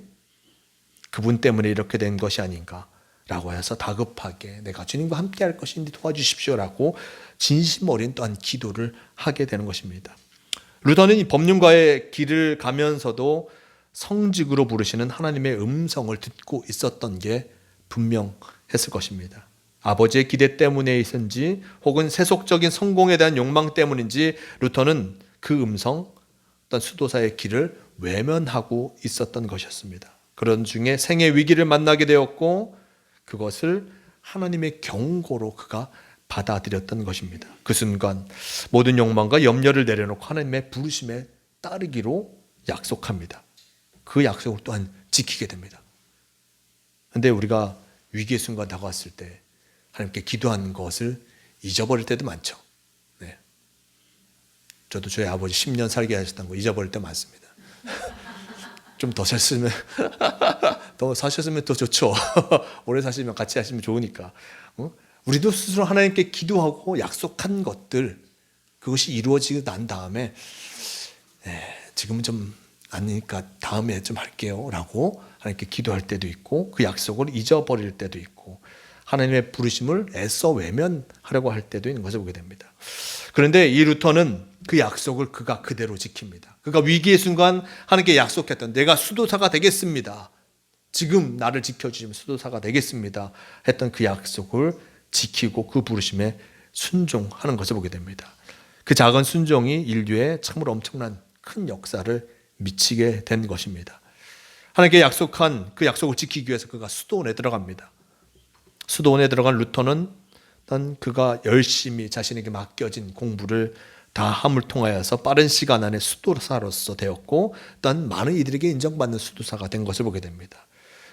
그분 때문에 이렇게 된 것이 아닌가 라고 해서 다급하게 내가 주님과 함께 할 것인데 도와주십시오라고 진심 어린 또한 기도를 하게 되는 것입니다. 루터는 이 법륜가의 길을 가면서도 성직으로 부르시는 하나님의 음성을 듣고 있었던 게 분명했을 것입니다. 아버지의 기대 때문에있는지 혹은 세속적인 성공에 대한 욕망 때문인지 루터는 그 음성, 어떤 수도사의 길을 외면하고 있었던 것이었습니다. 그런 중에 생의 위기를 만나게 되었고 그것을 하나님의 경고로 그가 받아들였던 것입니다. 그 순간 모든 욕망과 염려를 내려놓고 하나님의 부르심에 따르기로 약속합니다. 그 약속을 또한 지키게 됩니다. 그런데 우리가 위기의 순간 다가왔을 때 하나님께 기도한 것을 잊어버릴 때도 많죠. 네. 저도 저희 아버지 10년 살게 하셨다는 거 잊어버릴 때 많습니다. 좀 더 사셨으면 더 사셨으면 더 좋죠. 오래 사시면 같이 하시면 좋으니까. 우리도 스스로 하나님께 기도하고 약속한 것들 그것이 이루어지고 난 다음에 지금은 좀 아니니까 다음에 좀 할게요 라고 하나님께 기도할 때도 있고 그 약속을 잊어버릴 때도 있고 하나님의 부르심을 애써 외면하려고 할 때도 있는 것을 보게 됩니다. 그런데 이 루터는 그 약속을 그가 그대로 지킵니다. 그가 위기의 순간 하나님께 약속했던 내가 수도사가 되겠습니다. 지금 나를 지켜주시면 수도사가 되겠습니다. 했던 그 약속을 지키고 그 부르심에 순종하는 것을 보게 됩니다. 그 작은 순종이 인류에 참으로 엄청난 큰 역사를 미치게 된 것입니다. 하나님께 약속한 그 약속을 지키기 위해서 그가 수도원에 들어갑니다. 수도원에 들어간 루터는 그가 열심히 자신에게 맡겨진 공부를 다 함을 통하여서 빠른 시간 안에 수도사로서 되었고 또한 많은 이들에게 인정받는 수도사가 된 것을 보게 됩니다.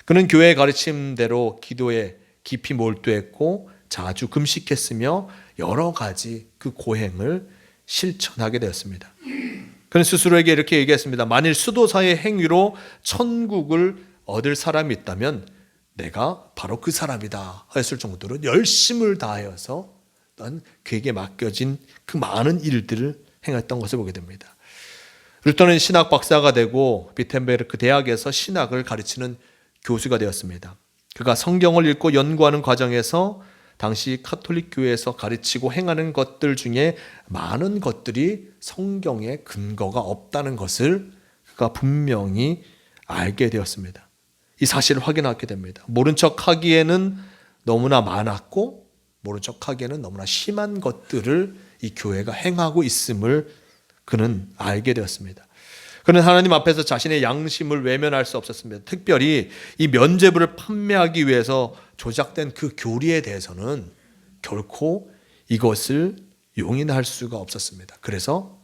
그는 교회의 가르침대로 기도에 깊이 몰두했고 자주 금식했으며 여러 가지 그 고행을 실천하게 되었습니다. 그는 스스로에게 이렇게 얘기했습니다. 만일 수도사의 행위로 천국을 얻을 사람이 있다면 내가 바로 그 사람이다 했을 정도로 열심을 다하여서 난 그에게 맡겨진 그 많은 일들을 행했던 것을 보게 됩니다. 루터는 신학 박사가 되고 비텐베르크 대학에서 신학을 가르치는 교수가 되었습니다. 그가 성경을 읽고 연구하는 과정에서 당시 카톨릭 교회에서 가르치고 행하는 것들 중에 많은 것들이 성경에 근거가 없다는 것을 그가 분명히 알게 되었습니다. 이 사실을 확인하게 됩니다. 모른 척 하기에는 너무나 많았고 모른 척 하기에는 너무나 심한 것들을 이 교회가 행하고 있음을 그는 알게 되었습니다. 그는 하나님 앞에서 자신의 양심을 외면할 수 없었습니다. 특별히 이 면죄부를 판매하기 위해서 조작된 그 교리에 대해서는 결코 이것을 용인할 수가 없었습니다. 그래서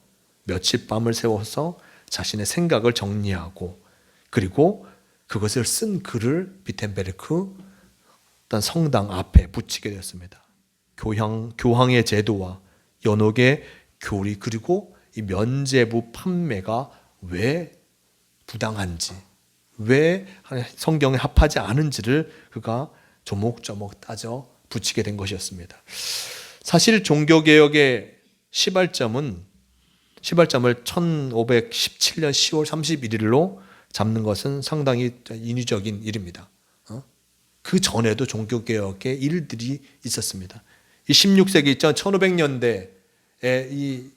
며칠 밤을 세워서 자신의 생각을 정리하고 그리고 그것을 쓴 글을 비텐베르크 어떤 성당 앞에 붙이게 되었습니다. 교황의 제도와 연옥의 교리 그리고 이 면죄부 판매가 왜 부당한지 왜 성경에 합하지 않은지를 그가 조목조목 따져 붙이게 된 것이었습니다. 사실 종교개혁의 시발점을 1517년 10월 31일로 잡는 것은 상당히 인위적인 일입니다. 그 전에도 종교개혁의 일들이 있었습니다. 이 16세기 1500년대에 이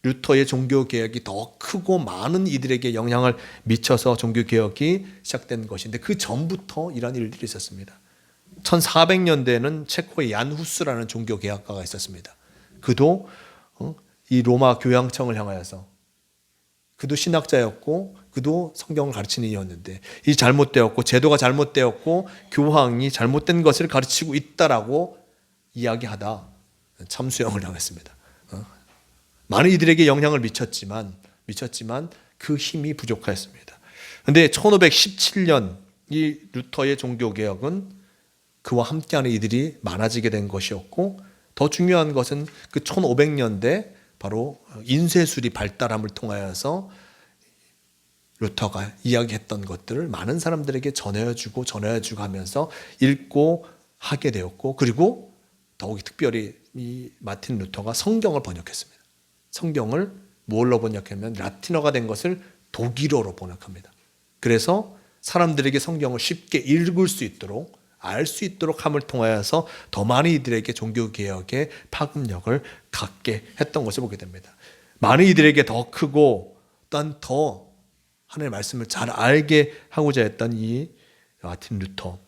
루터의 종교개혁이 더 크고 많은 이들에게 영향을 미쳐서 종교개혁이 시작된 것인데 그 전부터 이런 일들이 있었습니다. 1400년대에는 체코의 얀 후스라는 종교개혁가가 있었습니다. 그도 이 로마 교황청을 향하여서 그도 신학자였고 그도 성경을 가르치는 이였는데 이 잘못되었고 제도가 잘못되었고 교황이 잘못된 것을 가르치고 있다라고 이야기하다 참수형을 당했습니다. 많은 이들에게 영향을 미쳤지만 그 힘이 부족하였습니다. 그런데 1517년 이 루터의 종교개혁은 그와 함께하는 이들이 많아지게 된 것이었고 더 중요한 것은 그 1500년대 바로 인쇄술이 발달함을 통하여서 루터가 이야기했던 것들을 많은 사람들에게 전해주고 하면서 읽고 하게 되었고 그리고 더욱이 특별히 이 마틴 루터가 성경을 번역했습니다. 성경을 뭘로 번역하면 라틴어가 된 것을 독일어로 번역합니다. 그래서 사람들에게 성경을 쉽게 읽을 수 있도록 알 수 있도록 함을 통하여서 더 많은 이들에게 종교개혁의 파급력을 갖게 했던 것을 보게 됩니다. 많은 이들에게 더 크고 또한 더 하나님의 말씀을 잘 알게 하고자 했던 이 마틴 루터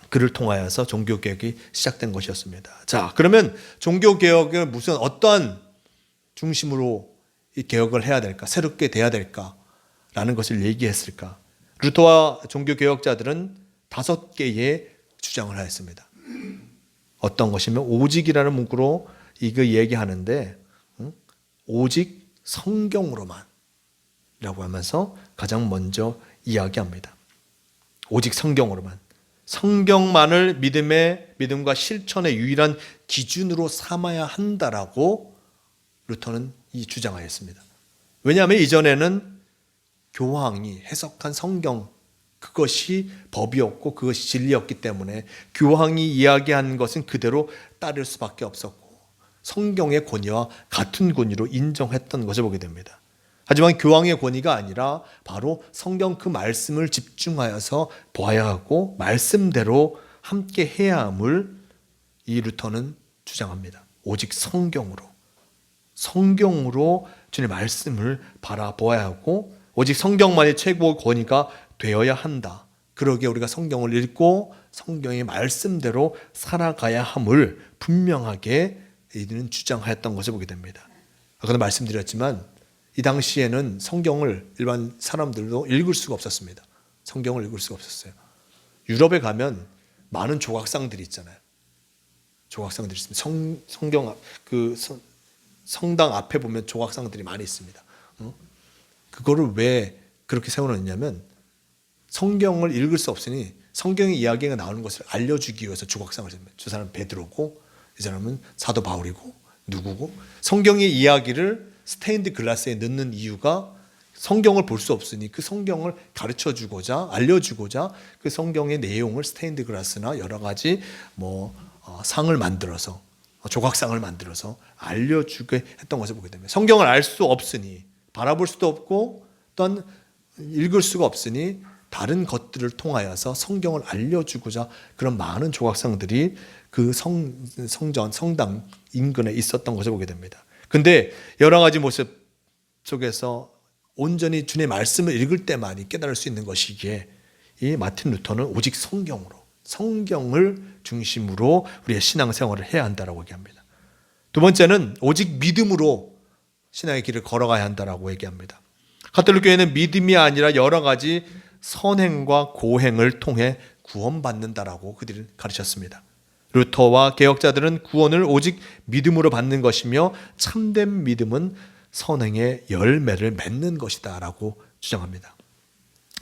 그를 통하여서 종교개혁이 시작된 것이었습니다. 자, 그러면 종교개혁을 무슨 어떠한 중심으로 이 개혁을 해야 될까? 새롭게 돼야 될까라는 것을 얘기했을까? 루터와 종교개혁자들은 5개의 주장을 하였습니다. 어떤 것이면 오직이라는 문구로 이거 얘기하는데 오직 성경으로만 라고 하면서 가장 먼저 이야기합니다. 오직 성경으로만. 성경만을 믿음과 실천의 유일한 기준으로 삼아야 한다라고 루터는 이 주장하였습니다. 왜냐하면 이전에는 교황이 해석한 성경 그것이 법이었고 그것이 진리였기 때문에 교황이 이야기한 것은 그대로 따를 수밖에 없었고 성경의 권위와 같은 권위로 인정했던 것을 보게 됩니다. 하지만 교황의 권위가 아니라 바로 성경 그 말씀을 집중하여서 보아야 하고 말씀대로 함께 해야 함을 이 루터는 주장합니다. 오직 성경으로 주님의 말씀을 바라보아야 하고 오직 성경만이 최고 권위가 되어야 한다. 그러기에 우리가 성경을 읽고 성경의 말씀대로 살아가야 함을 분명하게 이들은 주장하였던 것을 보게 됩니다. 아까도 말씀드렸지만 이 당시에는 성경을 일반 사람들도 읽을 수가 없었습니다. 성경을 읽을 수가 없었어요. 유럽에 가면 많은 조각상들이 있잖아요. 조각상들이 있습니다. 성경 성당 앞에 보면 조각상들이 많이 있습니다. 그거를 왜 그렇게 세워놓냐면 성경을 읽을 수 없으니 성경의 이야기가 나오는 것을 알려주기 위해서 조각상을 씁니다. 저 사람은 베드로고 이 사람은 사도 바울이고 누구고 성경의 이야기를 스테인드 글라스에 넣는 이유가 성경을 볼 수 없으니 그 성경을 가르쳐주고자 알려주고자 그 성경의 내용을 스테인드 글라스나 여러 가지 상을 만들어서 조각상을 만들어서 알려주게 했던 것을 보게 됩니다. 성경을 알 수 없으니 바라볼 수도 없고 또한 읽을 수가 없으니 다른 것들을 통하여서 성경을 알려주고자 그런 많은 조각상들이 그 성당 인근에 있었던 것을 보게 됩니다. 근데 여러 가지 모습 속에서 온전히 주님의 말씀을 읽을 때만이 깨달을 수 있는 것이기에 이 마틴 루터는 오직 성경을 중심으로 우리의 신앙생활을 해야 한다라고 얘기합니다. 두 번째는 오직 믿음으로 신앙의 길을 걸어가야 한다라고 얘기합니다. 가톨릭 교회는 믿음이 아니라 여러 가지 선행과 고행을 통해 구원받는다라고 그들은 가르쳤습니다. 루터와 개혁자들은 구원을 오직 믿음으로 받는 것이며 참된 믿음은 선행의 열매를 맺는 것이다 라고 주장합니다.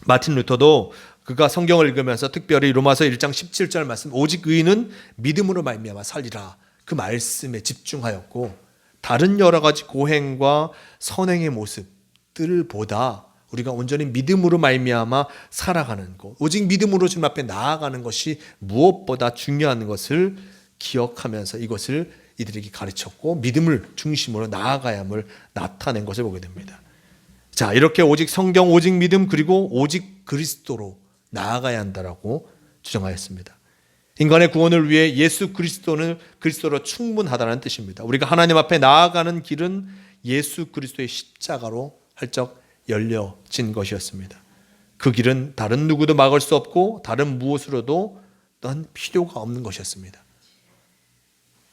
마틴 루터도 그가 성경을 읽으면서 특별히 로마서 1장 17절 말씀 오직 의인은 믿음으로 말미암아 살리라 그 말씀에 집중하였고 다른 여러 가지 고행과 선행의 모습들을 보다 우리가 온전히 믿음으로 말미암아 살아가는 것, 오직 믿음으로 주님 앞에 나아가는 것이 무엇보다 중요한 것을 기억하면서 이것을 이들에게 가르쳤고 믿음을 중심으로 나아가야 함을 나타낸 것을 보게 됩니다. 자, 이렇게 오직 성경, 오직 믿음, 그리고 오직 그리스도로 나아가야 한다라고 주장하였습니다. 인간의 구원을 위해 예수 그리스도로 충분하다는 뜻입니다. 우리가 하나님 앞에 나아가는 길은 예수 그리스도의 십자가로 활짝 열려진 것이었습니다. 그 길은 다른 누구도 막을 수 없고 다른 무엇으로도 또한 필요가 없는 것이었습니다.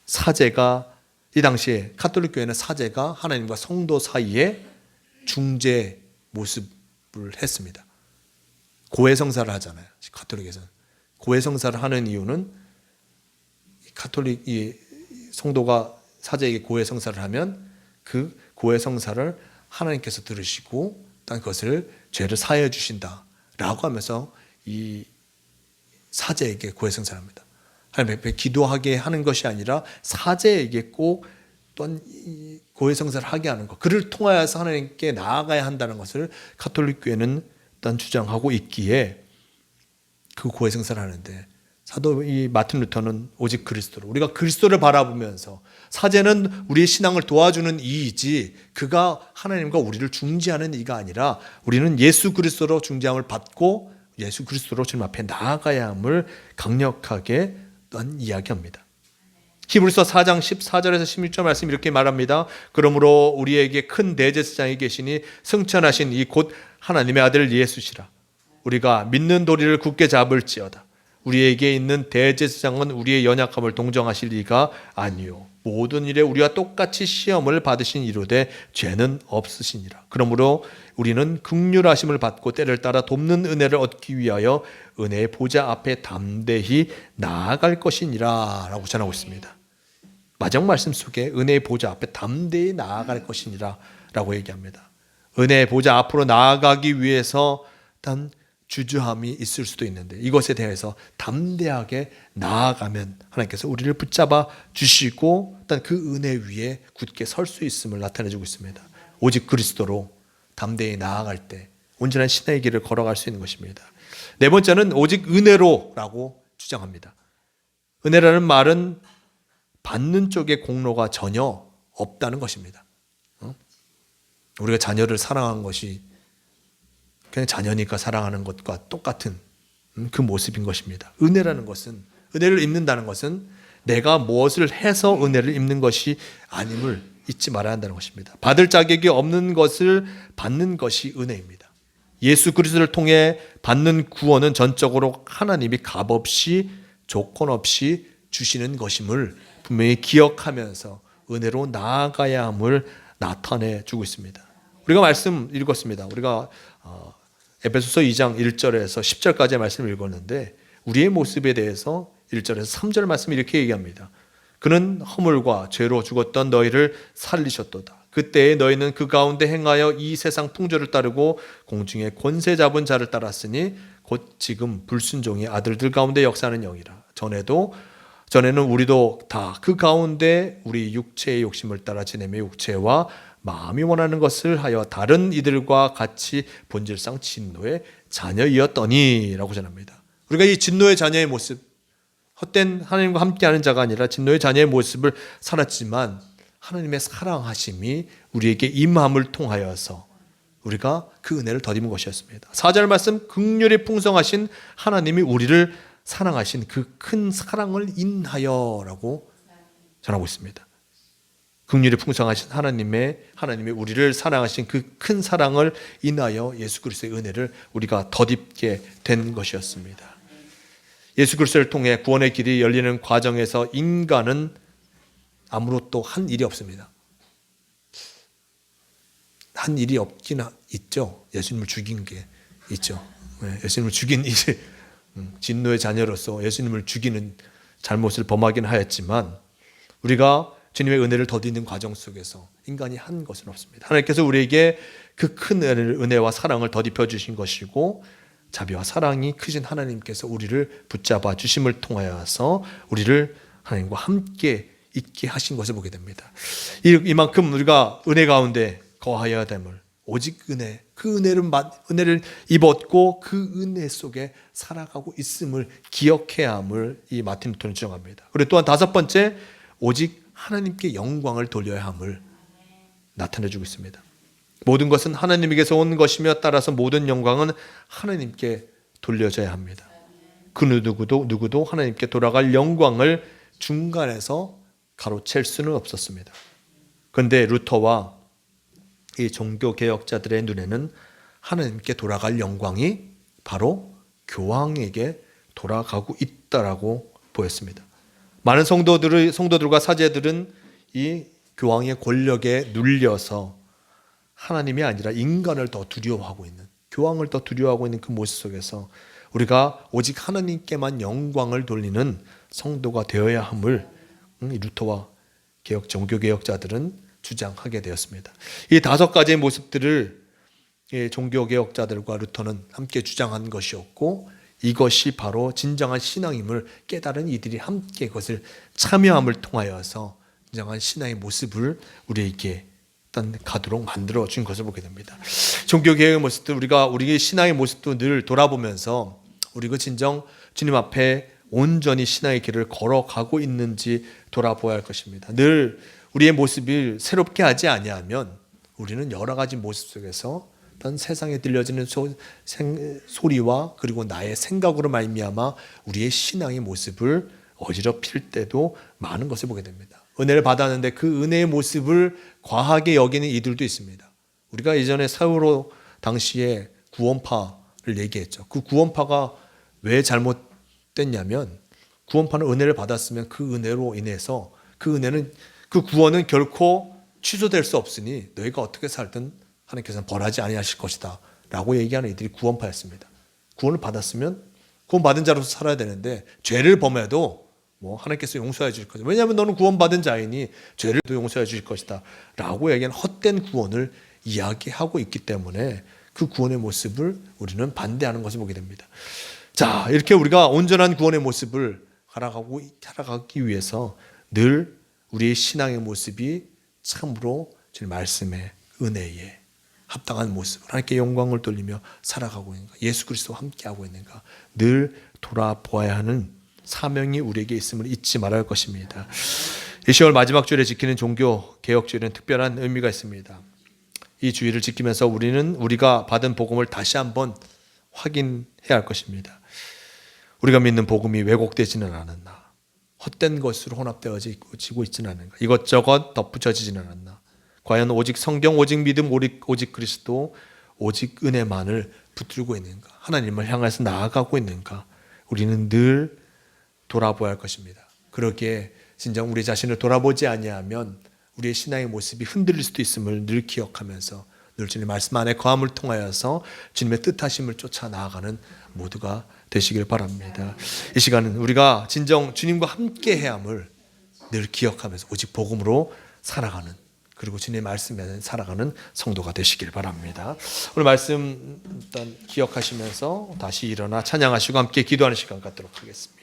사제가 이 당시에 가톨릭 교회는 사제가 하나님과 성도 사이에 중재 모습을 했습니다. 고해성사를 하잖아요. 가톨릭에서는 고해성사를 하는 이유는 가톨릭 이 성도가 사제에게 고해성사를 하면 그 고해성사를 하나님께서 들으시고 또 그것을 죄를 사하여 주신다라고 하면서 이 사제에게 고해성사를 합니다. 하나님 앞에 기도하게 하는 것이 아니라 사제에게 꼭 또한 고해성사를 하게 하는 것, 그를 통하여서 하나님께 나아가야 한다는 것을 가톨릭 교회는 일단 주장하고 있기에 그 고해성사를 하는데 사도 이 마틴 루터는 오직 그리스도로 우리가 그리스도를 바라보면서 사제는 우리의 신앙을 도와주는 이이지 그가 하나님과 우리를 중재하는 이가 아니라 우리는 예수 그리스도로 중재함을 받고 예수 그리스도로 주님 앞에 나아가야 함을 강력하게 또한 이야기합니다. 히브리서 4장 14절에서 16절 말씀 이렇게 말합니다. 그러므로 우리에게 큰 대제사장이 계시니 승천하신 이 곧 하나님의 아들 예수시라. 우리가 믿는 도리를 굳게 잡을지어다. 우리에게 있는 대제사장은 우리의 연약함을 동정하실 리가 아니요 모든 일에 우리와 똑같이 시험을 받으신 이로되 죄는 없으시니라. 그러므로 우리는 긍휼하심을 받고 때를 따라 돕는 은혜를 얻기 위하여 은혜의 보좌 앞에 담대히 나아갈 것이니라 라고 전하고 있습니다. 마지막 말씀 속에 은혜의 보좌 앞에 담대히 나아갈 것이니라 라고 얘기합니다. 은혜의 보좌 앞으로 나아가기 위해서 단 주저함이 있을 수도 있는데 이것에 대해서 담대하게 나아가면 하나님께서 우리를 붙잡아 주시고 일단 그 은혜 위에 굳게 설 수 있음을 나타내주고 있습니다. 오직 그리스도로 담대히 나아갈 때 온전한 신의 길을 걸어갈 수 있는 것입니다. 네 번째는 오직 은혜로라고 주장합니다. 은혜라는 말은 받는 쪽에 공로가 전혀 없다는 것입니다. 우리가 자녀를 사랑한 것이 그냥 자녀니까 사랑하는 것과 똑같은 그 모습인 것입니다. 은혜라는 것은, 은혜를 입는다는 것은 내가 무엇을 해서 은혜를 입는 것이 아님을 잊지 말아야 한다는 것입니다. 받을 자격이 없는 것을 받는 것이 은혜입니다. 예수 그리스도를 통해 받는 구원은 전적으로 하나님이 값없이 조건 없이 주시는 것임을 분명히 기억하면서 은혜로 나아가야 함을 나타내 주고 있습니다. 우리가 말씀 읽었습니다. 우리가 에베소서 2장 1절에서 10절까지의 말씀을 읽었는데 우리의 모습에 대해서 1절에서 3절 말씀이 이렇게 얘기합니다. 그는 허물과 죄로 죽었던 너희를 살리셨도다. 그때에 너희는 그 가운데 행하여 이 세상 풍조를 따르고 공중의 권세 잡은 자를 따랐으니 곧 지금 불순종의 아들들 가운데 역사하는 영이라. 전에는 우리도 다 그 가운데 우리 육체의 욕심을 따라 지내며 육체와 마음이 원하는 것을 하여 다른 이들과 같이 본질상 진노의 자녀이었더니 라고 전합니다. 우리가 이 진노의 자녀의 모습, 헛된 하나님과 함께하는 자가 아니라 진노의 자녀의 모습을 살았지만 하나님의 사랑하심이 우리에게 임함을 통하여서 우리가 그 은혜를 덧입은 것이었습니다. 4절 말씀, 긍휼이 풍성하신 하나님이 우리를 사랑하신 그 큰 사랑을 인하여라고 전하고 있습니다. 긍휼이 풍성하신 하나님이 우리를 사랑하신 그 큰 사랑을 인하여 예수 그리스도의 은혜를 우리가 덧입게 된 것이었습니다. 예수 그리스도를 통해 구원의 길이 열리는 과정에서 인간은 아무것도 한 일이 없습니다. 한 일이 없긴 있죠. 예수님을 죽인 게 있죠. 예수님을 죽인 일이 진노의 자녀로서 예수님을 죽이는 잘못을 범하긴 하였지만 우리가 주님의 은혜를 덧입는 과정 속에서 인간이 한 것은 없습니다. 하나님께서 우리에게 그 큰 은혜와 사랑을 덧입혀 주신 것이고 자비와 사랑이 크신 하나님께서 우리를 붙잡아 주심을 통하여서 우리를 하나님과 함께 있게 하신 것을 보게 됩니다. 이만큼 우리가 은혜 가운데 거하여야 됨을 오직 은혜, 그 은혜를 입었고 그 은혜 속에 살아가고 있음을 기억해야 함을 이 마틴 루터는 주장합니다. 그리고 또한 다섯 번째, 오직 하나님께 영광을 돌려야 함을 나타내주고 있습니다. 모든 것은 하나님에게서 온 것이며 따라서 모든 영광은 하나님께 돌려져야 합니다. 그 누구도 하나님께 돌아갈 영광을 중간에서 가로챌 수는 없었습니다. 그런데 루터와 이 종교개혁자들의 눈에는 하나님께 돌아갈 영광이 바로 교황에게 돌아가고 있다라고 보였습니다. 많은 성도들과 사제들은 이 교황의 권력에 눌려서 하나님이 아니라 인간을 더 두려워하고 있는, 교황을 더 두려워하고 있는 그 모습 속에서 우리가 오직 하나님께만 영광을 돌리는 성도가 되어야 함을 루터와 종교개혁자들은 주장하게 되었습니다. 이 다섯 가지의 모습들을 종교개혁자들과 루터는 함께 주장한 것이었고 이것이 바로 진정한 신앙임을 깨달은 이들이 함께 그것을 참여함을 통하여서 진정한 신앙의 모습을 우리에게 가도록 만들어 준 것을 보게 됩니다. 종교개혁의 모습도 우리의 신앙의 모습도 늘 돌아보면서 우리가 진정 주님 앞에 온전히 신앙의 길을 걸어가고 있는지 돌아보아야 할 것입니다. 늘 우리의 모습을 새롭게 하지 아니하면 우리는 여러 가지 모습 속에서 어떤 세상에 들려지는 소리와 그리고 나의 생각으로 말미암아 우리의 신앙의 모습을 어지럽힐 때도 많은 것을 보게 됩니다. 은혜를 받았는데 그 은혜의 모습을 과하게 여기는 이들도 있습니다. 우리가 예전에 세월호 당시에 구원파를 얘기했죠. 그 구원파가 왜 잘못 됐냐면 구원파는 은혜를 받았으면 그 은혜로 인해서 그 구원은 결코 취소될 수 없으니 너희가 어떻게 살든 하나님께서는 벌하지 아니하실 것이다 라고 얘기하는 이들이 구원파였습니다. 구원을 받았으면 구원받은 자로서 살아야 되는데 죄를 범해도 하나님께서 용서해 주실 것이다. 왜냐하면 너는 구원받은 자이니 죄를 용서해 주실 것이다 라고 얘기하는 헛된 구원을 이야기하고 있기 때문에 그 구원의 모습을 우리는 반대하는 것을 보게 됩니다. 자, 이렇게 우리가 온전한 구원의 모습을 살아가기 위해서 늘 우리의 신앙의 모습이 참으로 주님 말씀의 은혜에 합당한 모습, 하나님께 영광을 돌리며 살아가고 있는가, 예수 그리스도와 함께하고 있는가 늘 돌아보아야 하는 사명이 우리에게 있음을 잊지 말아야 할 것입니다. 이 10월 마지막 주일에 지키는 종교 개혁주일은 특별한 의미가 있습니다. 이 주일을 지키면서 우리는 우리가 받은 복음을 다시 한번 확인해야 할 것입니다. 우리가 믿는 복음이 왜곡되지는 않았나, 헛된 것으로 혼합되어지고 있지는 않은가, 이것저것 덧붙여지지는 않았나, 과연 오직 성경, 오직 믿음, 오직 그리스도, 오직 은혜만을 붙들고 있는가, 하나님을 향해서 나아가고 있는가, 우리는 늘 돌아보아야 할 것입니다. 그러기에 진정 우리 자신을 돌아보지 아니하면 우리의 신앙의 모습이 흔들릴 수도 있음을 늘 기억하면서 늘 주님 말씀 안에 거함을 통하여서 주님의 뜻하심을 쫓아 나아가는 모두가 되시길 바랍니다. 이 시간은 우리가 진정 주님과 함께해야 함을 늘 기억하면서 오직 복음으로 살아가는, 그리고 주님의 말씀에 살아가는 성도가 되시길 바랍니다. 오늘 말씀 일단 기억하시면서 다시 일어나 찬양하시고 함께 기도하는 시간 갖도록 하겠습니다.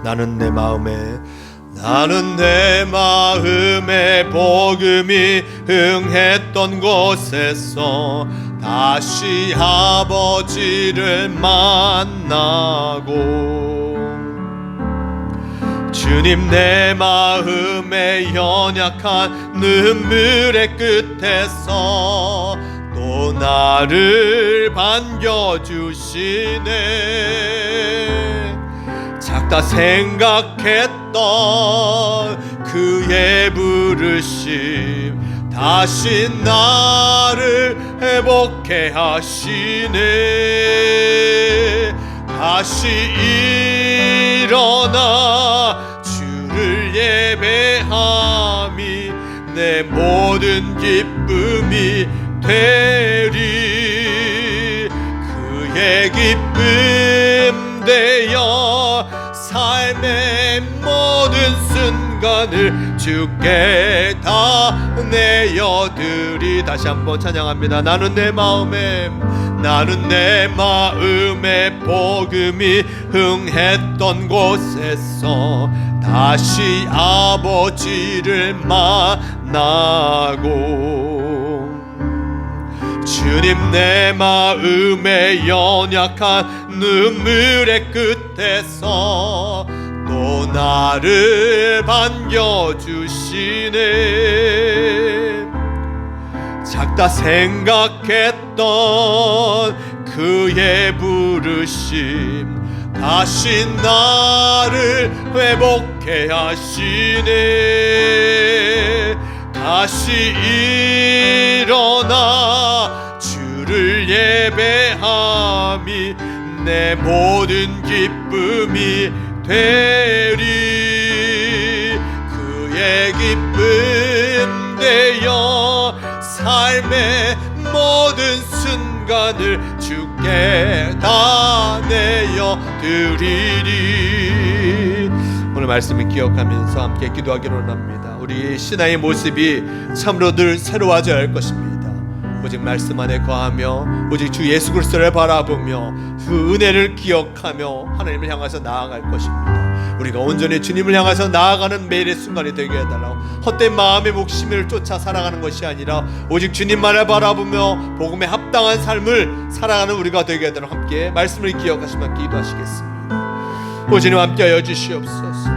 나는 내 마음에 복음이 흥했던 곳에서 다시 아버지를 만나고, 주님 내 마음의 연약한 눈물의 끝에서 또 나를 반겨주시네. 작다 생각했던 그의 부르심 다시 나를 회복해 하시네. 다시 일어나 주를 예배함이 내 모든 기쁨이 되리. 그의 기쁨 되어 삶의 모든 순간을 주께 다 내어드리. 다시 한번 찬양합니다. 나는 내 마음에 복음이 흥했던 곳에서 다시 아버지를 만나고, 주님 내 마음의 연약한 눈물의 끝에서 또 나를 반겨주시네. 작다 생각했던 그의 부르심 다시 나를 회복해 하시네. 다시 일어나 주를 예배함이 내 모든 기쁨이 되리. 그의 기쁨 되어 삶의 모든 순간을 주께 다 내어 드리리. 오늘 말씀을 기억하면서 함께 기도하기로 합니다. 우리 신앙의 모습이 참으로 늘 새로워져야 할 것입니다. 오직 말씀 안에 거하며 오직 주 예수 그리스도를 바라보며 그 은혜를 기억하며 하나님을 향해서 나아갈 것입니다. 우리가 온전히 주님을 향해서 나아가는 매일의 순간이 되게 해달라고, 헛된 마음의 목심을 쫓아 살아가는 것이 아니라 오직 주님만을 바라보며 복음에 합당한 삶을 살아가는 우리가 되게 해달라고 함께 말씀을 기억하시며 기도하시겠습니다. 오주님 함께하여 주시옵소서.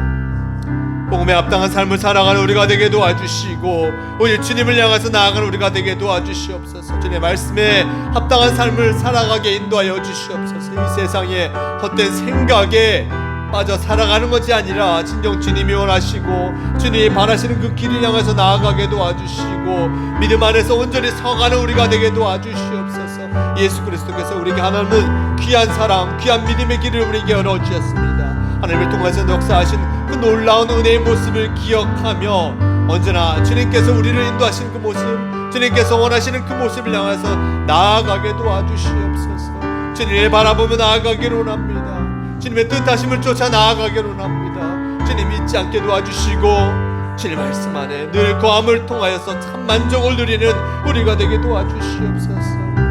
복음에 합당한 삶을 살아가는 우리가 되게 도와주시고 오직 주님을 향해서 나아가는 우리가 되게 도와주시옵소서. 주님의 말씀에 합당한 삶을 살아가게 인도하여 주시옵소서. 이 세상에 헛된 생각에 빠져 살아가는 것이 아니라 진정 주님이 원하시고 주님이 바라시는 그 길을 향해서 나아가게 도와주시고 믿음 안에서 온전히 서가는 우리가 되게 도와주시옵소서. 예수 그리스도께서 우리에게 하나님은 귀한 사랑, 귀한 믿음의 길을 우리에게 열어주셨습니다. 하나님을 통해서 역사하신 그 놀라운 은혜의 모습을 기억하며 언제나 주님께서 우리를 인도하시는 그 모습, 주님께서 원하시는 그 모습을 향해서 나아가게 도와주시옵소서. 주님을 바라보며 나아가기를 원합니다. 주님의 뜻하심을 쫓아 나아가기를 원합니다. 주님 잊지 않게 도와주시고 주님 말씀 안에 늘 거함을 통하여서 참 만족을 누리는 우리가 되게 도와주시옵소서.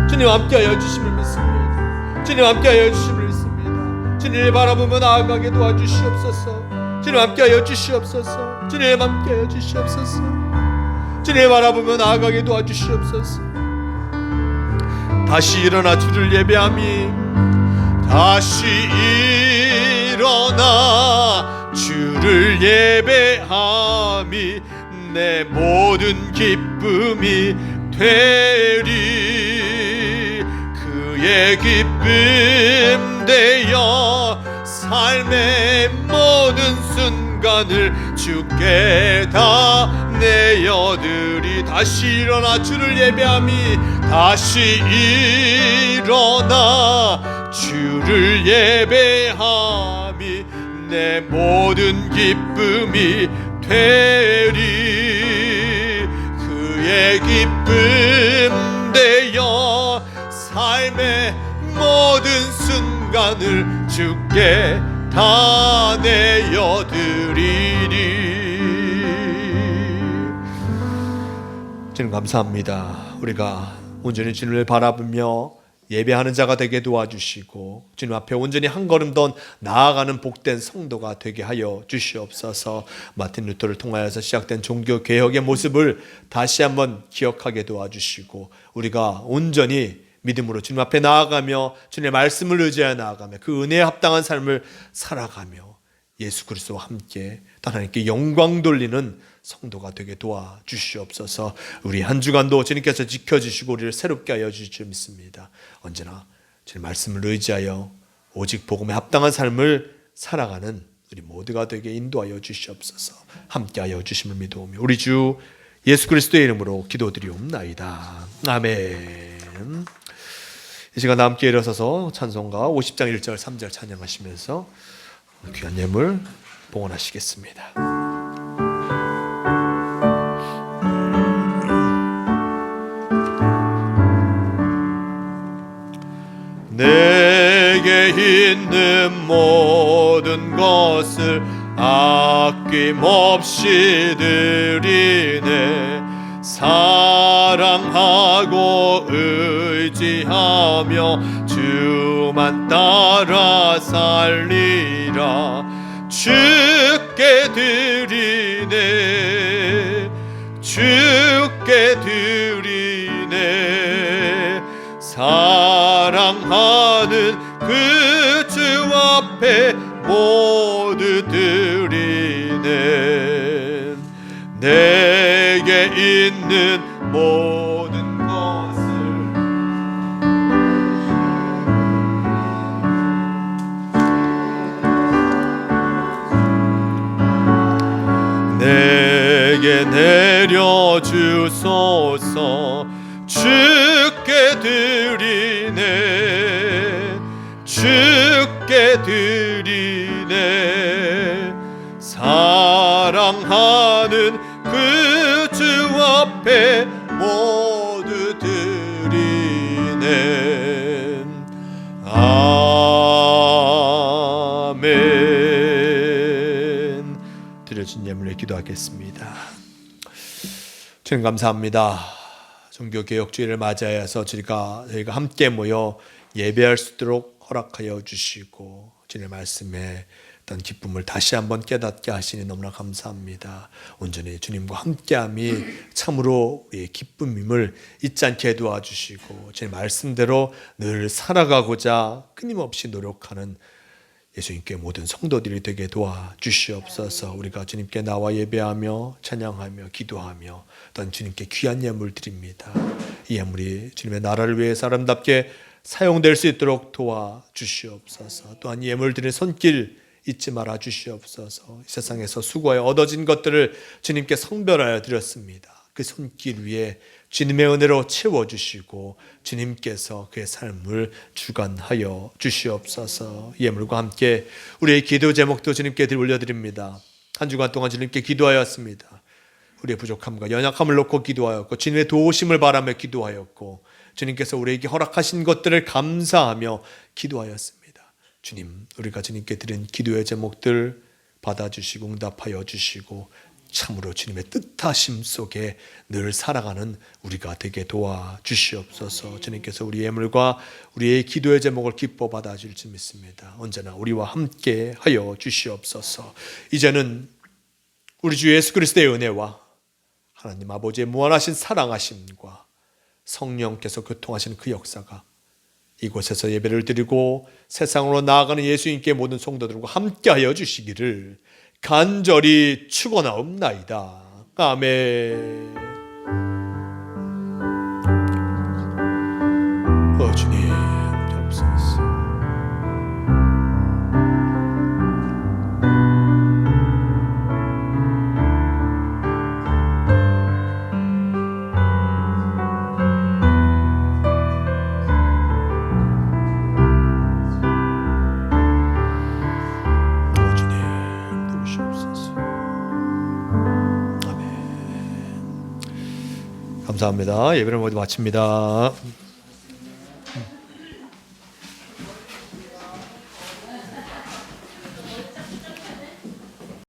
주님 함께하여 주심을 믿습니다. 주님 함께하여 주심을 믿습니다. 주님을 바라보며 나아가게 도와주시옵소서. 주님 함께하여 주시옵소서. 주님 함께하여 주시옵소서. 주님을 바라보며 나아가게 도와주시옵소서. 다시 일어나 주를 예배함이, 다시 일어나 주를 예배함이 내 모든 기쁨이 되리. 그의 기쁨 되어 삶의 모든 순간을 주께 다 내어드리. 다시 일어나 주를 예배함이, 다시 일어나 주를 예배함이 내 모든 기쁨이 되리. 그의 기쁨 되어 삶의 모든 순간을 주께 다 내어드리리. 주님 감사합니다. 우리가 온전히 주님을 바라보며 예배하는 자가 되게 도와주시고 주님 앞에 온전히 한 걸음 더 나아가는 복된 성도가 되게 하여 주시옵소서. 마틴 루터를 통하여서 시작된 종교개혁의 모습을 다시 한번 기억하게 도와주시고 우리가 온전히 믿음으로 주님 앞에 나아가며 주님의 말씀을 의지하여 나아가며 그 은혜에 합당한 삶을 살아가며 예수 그리스도와 함께 하나님께 영광 돌리는 성도가 되게 도와주시옵소서. 우리 한 주간도 주님께서 지켜주시고 우리를 새롭게 하여 주실 줄 믿습니다. 언제나 주님 말씀을 의지하여 오직 복음에 합당한 삶을 살아가는 우리 모두가 되게 인도하여 주시옵소서. 함께하여 주심을 믿어오며 우리 주 예수 그리스도의 이름으로 기도드리옵나이다. 아멘. 이 시간 함께 일어서서 찬송가 50장 1절 3절 찬양하시면서 귀한 예물 봉헌하시겠습니다. 내게 있는 모든 것을 아낌없이 드리네. 사랑하고 의지하며 주만 따라 살리라. 주께 드리네. 주께 드리네. 사랑하는 그 주 앞에 모두 드리네. 내게 있는 모든 것을 내게 내려주소서. 주께 드리네. 주께 드리네. 사랑하는 그 주 앞에 모두 드리네. 아멘. 드려진 예물에 기도하겠습니다. 주님 감사합니다. 종교개혁주의를 맞이하여서 저희가 함께 모여 예배할 수 있도록 허락하여 주시고 주님의 말씀에 어떤 기쁨을 다시 한번 깨닫게 하시니 너무나 감사합니다. 온전히 주님과 함께함이 참으로 우리의 기쁨임을 잊지 않게 도와주시고 주님 말씀대로 늘 살아가고자 끊임없이 노력하는 예수님께 모든 성도들이 되게 도와주시옵소서. 우리가 주님께 나와 예배하며 찬양하며 기도하며 또한 주님께 귀한 예물 드립니다. 이 예물이 주님의 나라를 위해서 아름답게 사용될 수 있도록 도와주시옵소서. 또한 예물 드리는 손길 잊지 말아 주시옵소서. 이 세상에서 수고하여 얻어진 것들을 주님께 성별하여 드렸습니다. 그 손길 위에 주님의 은혜로 채워주시고 주님께서 그의 삶을 주관하여 주시옵소서. 이 예물과 함께 우리의 기도 제목도 주님께 올려드립니다. 한 주간 동안 주님께 기도하였습니다. 우리의 부족함과 연약함을 놓고 기도하였고 주님의 도우심을 바라며 기도하였고 주님께서 우리에게 허락하신 것들을 감사하며 기도하였습니다. 주님, 우리가 주님께 드린 기도의 제목들 받아주시고 응답하여 주시고 참으로 주님의 뜻하심 속에 늘 살아가는 우리가 되게 도와주시옵소서. 주님께서 우리의 예물과 우리의 기도의 제목을 기뻐 받아줄 줄 믿습니다. 언제나 우리와 함께 하여 주시옵소서. 이제는 우리 주 예수 그리스도의 은혜와 하나님 아버지의 무한하신 사랑하심과 성령께서 교통하시는 그 역사가 이곳에서 예배를 드리고 세상으로 나아가는 예수님께 모든 성도들과 함께하여 주시기를 간절히 축원하옵나이다. 아멘. 주님 잡소서. 감사합니다. 예배를 모두 마칩니다.